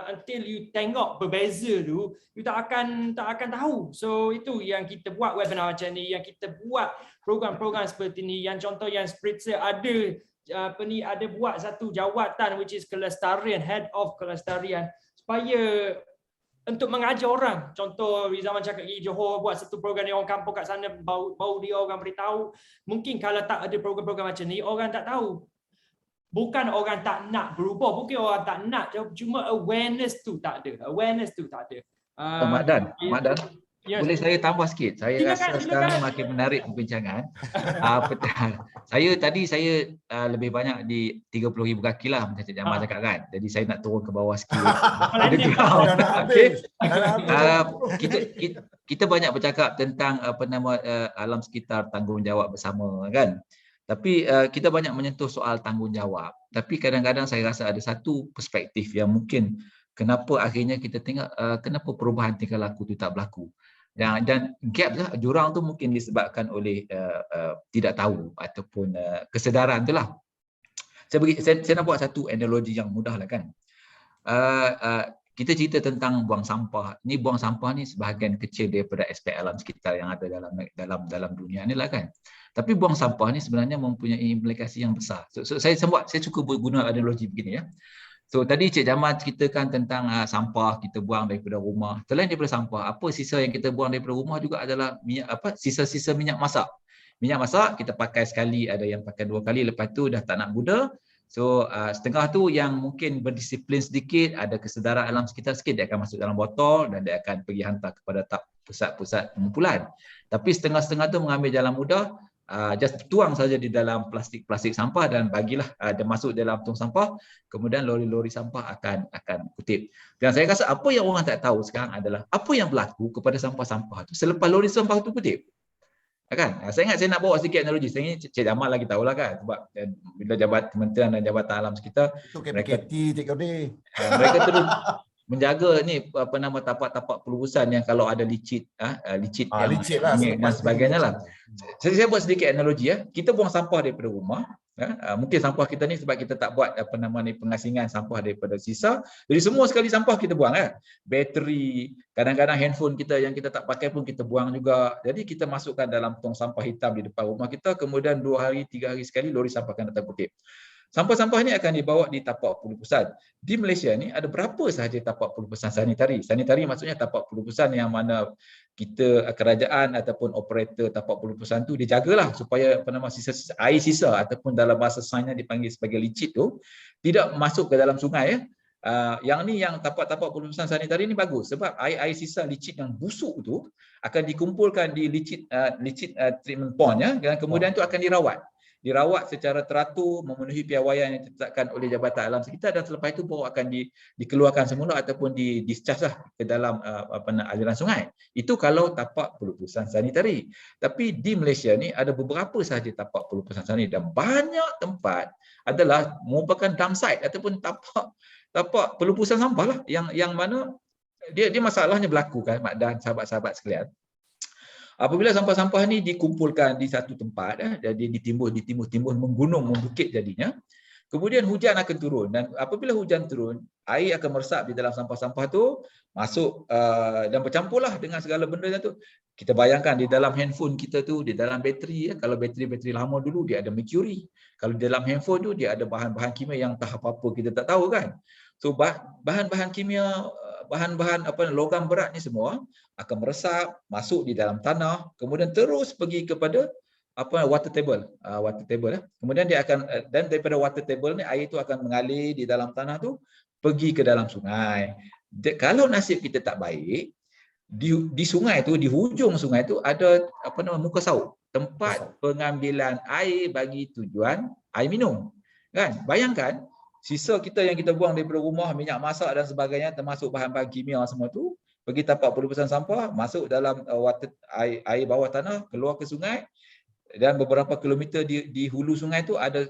until you tengok berbeza tu, you tak akan tahu. So itu yang kita buat webinar macam ni, yang kita buat program-program seperti ni, yang contoh yang Spritzer ada ada buat satu jawatan which is kelestarian, head of kelestarian, supaya untuk mengajar orang. Contoh Rizal cakap pergi Johor buat satu program ni, orang kampung kat sana bau dia orang beritahu. Mungkin kalau tak ada program-program macam ni, orang tak tahu. Bukan orang tak nak berubah, bukan orang tak nak, cuma awareness tu tak ada. Mak Dan, boleh saya tambah sikit? Saya rasa sekarang makin menarik perbincangan. Saya lebih banyak di 30,000 kaki lah, macam Cik Jamal cakap kan. Jadi saya nak turun ke bawah sikit. Kita banyak bercakap tentang alam sekitar, tanggungjawab bersama kan. Tapi kita banyak menyentuh soal tanggungjawab. Tapi kadang-kadang saya rasa ada satu perspektif yang mungkin kenapa akhirnya kita tengok kenapa perubahan tingkah laku itu tak berlaku. Dan gap lah, jurang tu mungkin disebabkan oleh tidak tahu ataupun kesedaran tu lah. Saya nak buat satu analogi yang mudah lah kan. Kita cerita tentang buang sampah. Ni buang sampah ni sebahagian kecil daripada aspek alam sekitar yang ada dalam dunia ni lah kan. Tapi buang sampah ni sebenarnya mempunyai implikasi yang besar. So saya suka guna analogi begini ya. So tadi Cik Jamal ceritakan tentang sampah kita buang daripada rumah. Selain daripada sampah, apa sisa yang kita buang daripada rumah juga adalah sisa-sisa minyak masak. Minyak masak kita pakai sekali, ada yang pakai 2 kali, lepas tu dah tak nak guna. So setengah tu yang mungkin berdisiplin sedikit, ada kesedaran alam sekitar sikit, dia akan masuk dalam botol dan dia akan pergi hantar kepada pusat-pusat pengumpulan. Tapi setengah-setengah tu mengambil jalan mudah, just tuang saja di dalam plastik sampah dan bagilah dia masuk dalam tong sampah, kemudian lori-lori sampah akan kutip. Dan saya rasa apa yang orang tak tahu sekarang adalah apa yang berlaku kepada sampah-sampah tu selepas lori sampah tu kutip. Kan? Saya ingat saya nak bawa sedikit analogi. Saya ingat Cik Jamal lagi tahulah kan, sebab bila kementerian dan jabatan alam sekitar mereka terus menjaga ni tapak-tapak pelurusan yang kalau ada licit lah, dan sebagainya lah. Saya buat sedikit analogi ya. Kita buang sampah daripada rumah, mungkin sampah kita ni sebab kita tak buat pengasingan sampah daripada sisa. Jadi semua sekali sampah kita buang ya. Bateri, kadang-kadang handphone kita yang kita tak pakai pun kita buang juga. Jadi kita masukkan dalam tong sampah hitam di depan rumah kita, kemudian 2 hari 3 hari sekali lori sampah akan datang kutip. Sampah-sampah ni akan dibawa di tapak pengurusan. Di Malaysia ni ada berapa sahaja tapak pengurusan sanitari? Sanitari maksudnya tapak pengurusan yang mana kita, kerajaan ataupun operator tapak pengurusan tu dia jagalah supaya sisa air sisa ataupun dalam bahasa sainsnya dipanggil sebagai licit tu tidak masuk ke dalam sungai ya. Yang ni yang tapak-tapak pengurusan sanitari ni bagus sebab air sisa licit yang busuk tu akan dikumpulkan di licit treatment pond ya, dan kemudian tu akan dirawat secara teratur memenuhi piawaian yang ditetapkan oleh Jabatan Alam Sekitar, dan selepas itu baru akan dikeluarkan semula ataupun di-discharge lah ke dalam aliran sungai. Itu kalau tapak pelupusan sanitari. Tapi di Malaysia ni ada beberapa sahaja tapak pelupusan sanitari dan banyak tempat adalah merupakan dump site ataupun tapak pelupusan sampah lah yang mana dia masalahnya berlaku kan Mak dan sahabat-sahabat sekalian. Apabila sampah-sampah ni dikumpulkan di satu tempat, jadi ditimbun menggunung, membukit jadinya. Kemudian hujan akan turun dan apabila hujan turun, air akan meresap di dalam sampah-sampah tu, masuk dan bercampurlah dengan segala benda tu. Kita bayangkan di dalam handphone kita tu, di dalam bateri, kalau bateri lama dulu dia ada mercury. Kalau di dalam handphone tu dia ada bahan-bahan kimia yang entah apa-apa kita tak tahu kan. So bahan-bahan kimia, bahan-bahan logam berat ni semua akan meresap, masuk di dalam tanah, kemudian terus pergi kepada water table. Kemudian dia akan, dan daripada water table ni air tu akan mengalir di dalam tanah tu pergi ke dalam sungai. Kalau nasib kita tak baik, di sungai tu, di hujung sungai tu ada muka sauk, tempat pengambilan air bagi tujuan air minum. Kan? Bayangkan sisa kita yang kita buang daripada rumah, minyak masak dan sebagainya, termasuk bahan-bahan kimia semua tu, pergi tapak pelupusan sampah, masuk dalam air bawah tanah, keluar ke sungai, dan beberapa kilometer di hulu sungai tu ada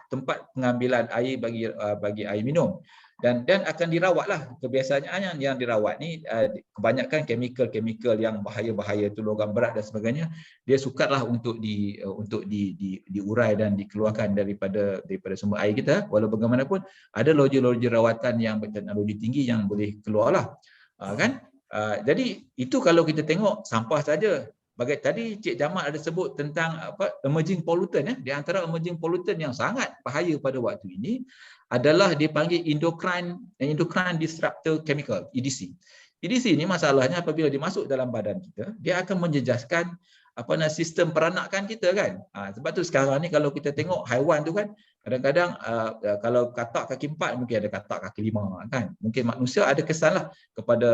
tempat pengambilan air bagi air minum. Dan akan dirawatlah. Kebiasaannya yang dirawat ni kebanyakan kemikal yang bahaya-bahaya tu, logam berat dan sebagainya, dia sukarlah untuk diurai dan dikeluarkan daripada sumber air kita. Walau bagaimanapun ada loji-loji rawatan yang berteknologi tinggi yang boleh keluarlah. Kan? Jadi itu kalau kita tengok sampah saja. Tadi Cik Jamal ada sebut tentang emerging pollutant ya. Di antara emerging pollutant yang sangat bahaya pada waktu ini adalah dipanggil endocrine disruptor chemical, EDC. EDC ni masalahnya apabila dimasuk dalam badan kita, dia akan menjejaskan sistem peranakan kita kan. Sebab tu sekarang ni kalau kita tengok haiwan tu kan, kadang-kadang kalau katak kaki 4 mungkin ada katak kaki 5 kan. Mungkin manusia ada kesanlah kepada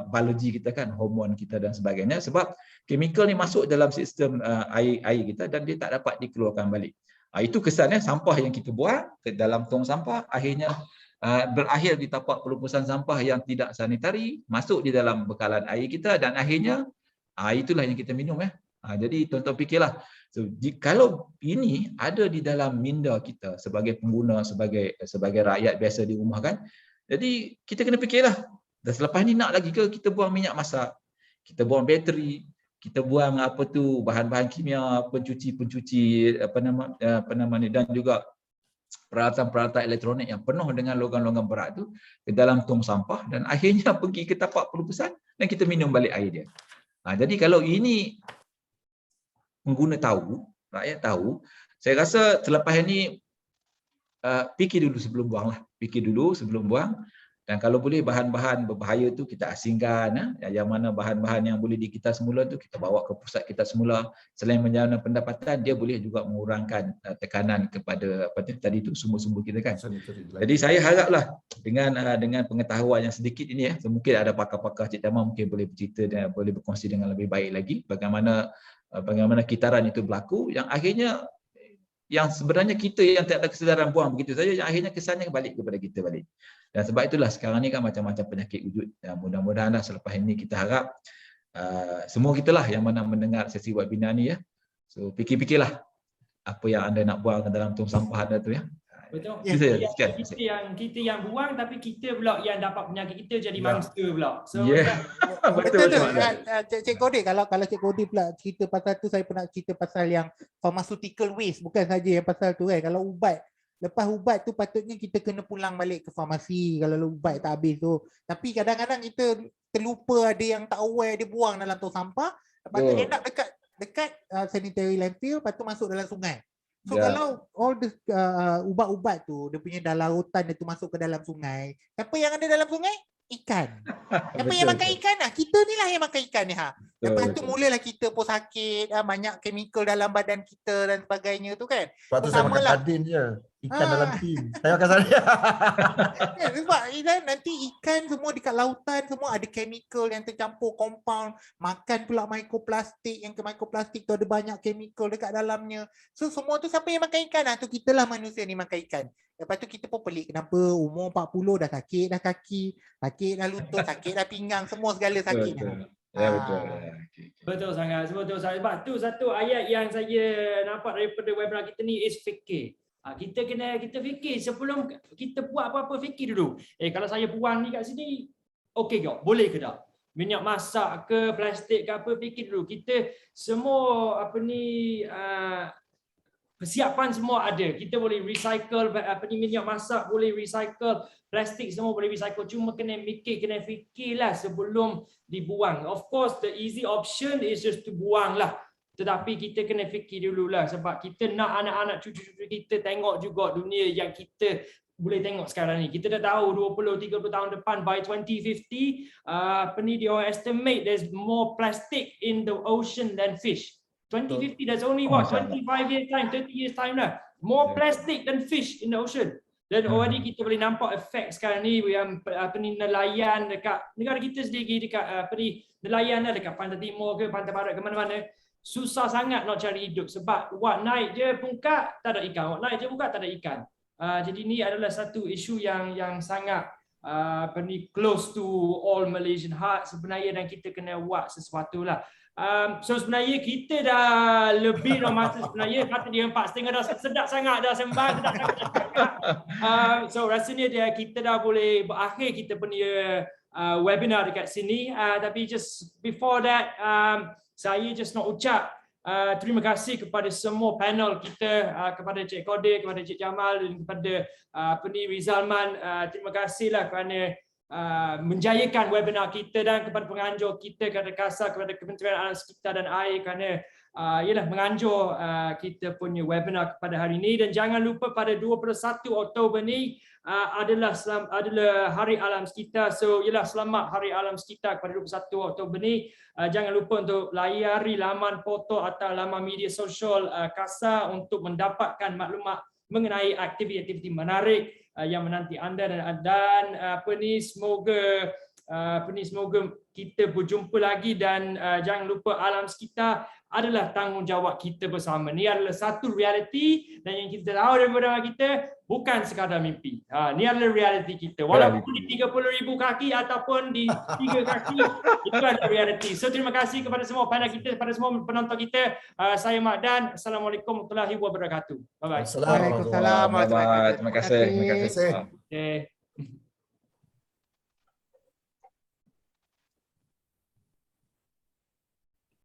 biologi kita kan, hormon kita dan sebagainya, sebab kemikal ni masuk dalam sistem air kita dan dia tak dapat dikeluarkan balik. Itu kesannya sampah yang kita buang ke dalam tong sampah akhirnya berakhir di tapak pelupusan sampah yang tidak sanitari, masuk di dalam bekalan air kita dan akhirnya itulah yang kita minum ya. Jadi tuan-tuan fikirlah, kalau ini ada di dalam minda kita sebagai pengguna, sebagai rakyat biasa di rumah kan, jadi kita kena fikirlah, dan selepas ni nak lagi ke kita buang minyak masak, kita buang bateri, kita buang bahan-bahan kimia, pencuci dan juga peralatan-peralatan elektronik yang penuh dengan logam-logam berat tu ke dalam tong sampah dan akhirnya pergi ke tapak pelupusan dan kita minum balik air dia. Jadi kalau ini pengguna tahu, rakyat tahu, saya rasa selepas ini fikir dulu sebelum buang lah. Fikir dulu sebelum buang. Dan kalau boleh bahan-bahan berbahaya tu kita asingkan. Yang mana bahan-bahan yang boleh dikita semula tu kita bawa ke pusat kita semula. Selain menjana pendapatan, dia boleh juga mengurangkan tekanan kepada tadi tu sumber-sumber kita kan. Jadi saya haraplah dengan pengetahuan yang sedikit ini so mungkin ada pakar-pakar Cik Jamal mungkin boleh bercerita dan boleh berkongsi dengan lebih baik lagi bagaimana kitaran itu berlaku yang akhirnya yang sebenarnya kita yang tak ada kesedaran buang begitu saja yang akhirnya kesannya balik kepada kita balik. Dan sebab itulah sekarang ni kan macam-macam penyakit wujud. Dan mudah-mudahan selepas ini kita harap semua kita lah yang mana mendengar sesi webinar ni ya. So fikir-fikirlah apa yang anda nak buang dalam tong sampah anda tu ya. Betul. Kita yang buang tapi kita pula yang dapat penyakit, kita jadi mangsa pula. So betul. Cik Kodi, kalau Cik Kodi pula cerita pasal tu, saya pernah cerita pasal yang pharmaceutical waste, bukan saja yang pasal tu kan. Kalau ubat, lepas ubat tu patutnya kita kena pulang balik ke farmasi kalau ubat tak habis tu. Tapi kadang-kadang kita terlupa, ada yang tak aware, dia buang dalam tong sampah, lepas tu end up dekat sanitary landfill, lepas tu masuk dalam sungai. So Ya. kalau all the ubat-ubat tu dia punya dalam lautan dia tu masuk ke dalam sungai, siapa yang ada dalam sungai? Ikan. Siapa yang makan ikan? Kita ni lah yang makan ikan ni. Lepas tu mulalah kita pun sakit, banyak chemical dalam badan kita dan sebagainya tu kan. Sebab tu saya makan Samalah. sardin je. Ikan dalam tin. Saya makan sardin. Ya, sebab nanti ikan semua dekat lautan semua ada chemical yang tercampur compound, makan pula mikroplastik, yang ke mikroplastik tu ada banyak chemical dekat dalamnya. So semua tu siapa yang makan ikan? Tu kita lah manusia ni makan ikan. Lepas tu kita pun pelik kenapa umur 40 dah sakit dah kaki, sakit dah lutut, sakit dah pinggang, semua segala sakit. Betul. Ya betul. Ah. Ya, okey. Betul sangat, betul sangat. Sebab tu satu ayat yang saya nampak daripada webinar kita ni is fikir. Kita fikir sebelum kita buat apa-apa, fikir dulu. Kalau saya buang ni kat sini, okey ke? Boleh ke tak? Minyak masak ke, plastik ke apa, fikir dulu. Kita semua persiapan semua ada. Kita boleh recycle minyak masak, boleh recycle plastik, semua boleh recycle. Cuma kena fikirlah sebelum dibuang. Of course the easy option is just to buang lah. Tetapi kita kena fikir dululah sebab kita nak anak-anak cucu-cucu kita tengok juga dunia yang kita boleh tengok sekarang ni. Kita dah tahu 20-30 tahun depan by 2050 dia orang estimate there's more plastic in the ocean than fish. 2050 that's only what 25 years time, 30 years time lah. More plastic than fish in the ocean. Dan already kita boleh nampak efek sekarang ni yang nelayan dekat negara kita sendiri, dekat nelayan lah dekat pantai timur ke pantai barat ke mana-mana. Susah sangat nak cari hidup sebab naik je buka tak ada ikan, naik je buka tak ada ikan. Jadi ni adalah satu isu yang sangat close to all Malaysian heart sebenarnya dan kita kena buat sesuatu lah. So sebenarnya kita dah lebih dah masa sebenarnya kata dia 4.30 dah sedap sangat dah sembang sedap sangat. So rasanya kita dah boleh berakhir kita punya webinar dekat sini. Tapi just before that saya just nak ucap terima kasih kepada semua panel kita, kepada Cik Kodir, kepada Cik Jamal dan kepada Rizalman. Terima kasihlah kerana menjayakan webinar kita dan kepada penganjur kita, kepada KASA, kepada Kementerian Alam Sekitar dan Air kerana menganjur kita punya webinar pada hari ini. Dan jangan lupa pada 21 Oktober ni adalah Hari Alam Sekitar. So selamat Hari Alam Sekitar pada 21 Oktober ni. Jangan lupa untuk layari laman portal atau laman media sosial KASA untuk mendapatkan maklumat mengenai aktiviti-aktiviti menarik yang menanti anda dan semoga kita berjumpa lagi dan jangan lupa alam sekitar adalah tanggungjawab kita bersama. Ni adalah satu realiti dan yang kita tahu daripada kita bukan sekadar mimpi. Ni adalah realiti kita. Walaupun di 30,000 kaki ataupun di 3 kaki, itu adalah realiti. So terima kasih kepada semua panel kita, kepada semua penonton kita. Saya Mak Dan. Assalamualaikum warahmatullahi wabarakatuh. Bye bye. Waalaikumsalam. Terima kasih. Terima kasih. Okay.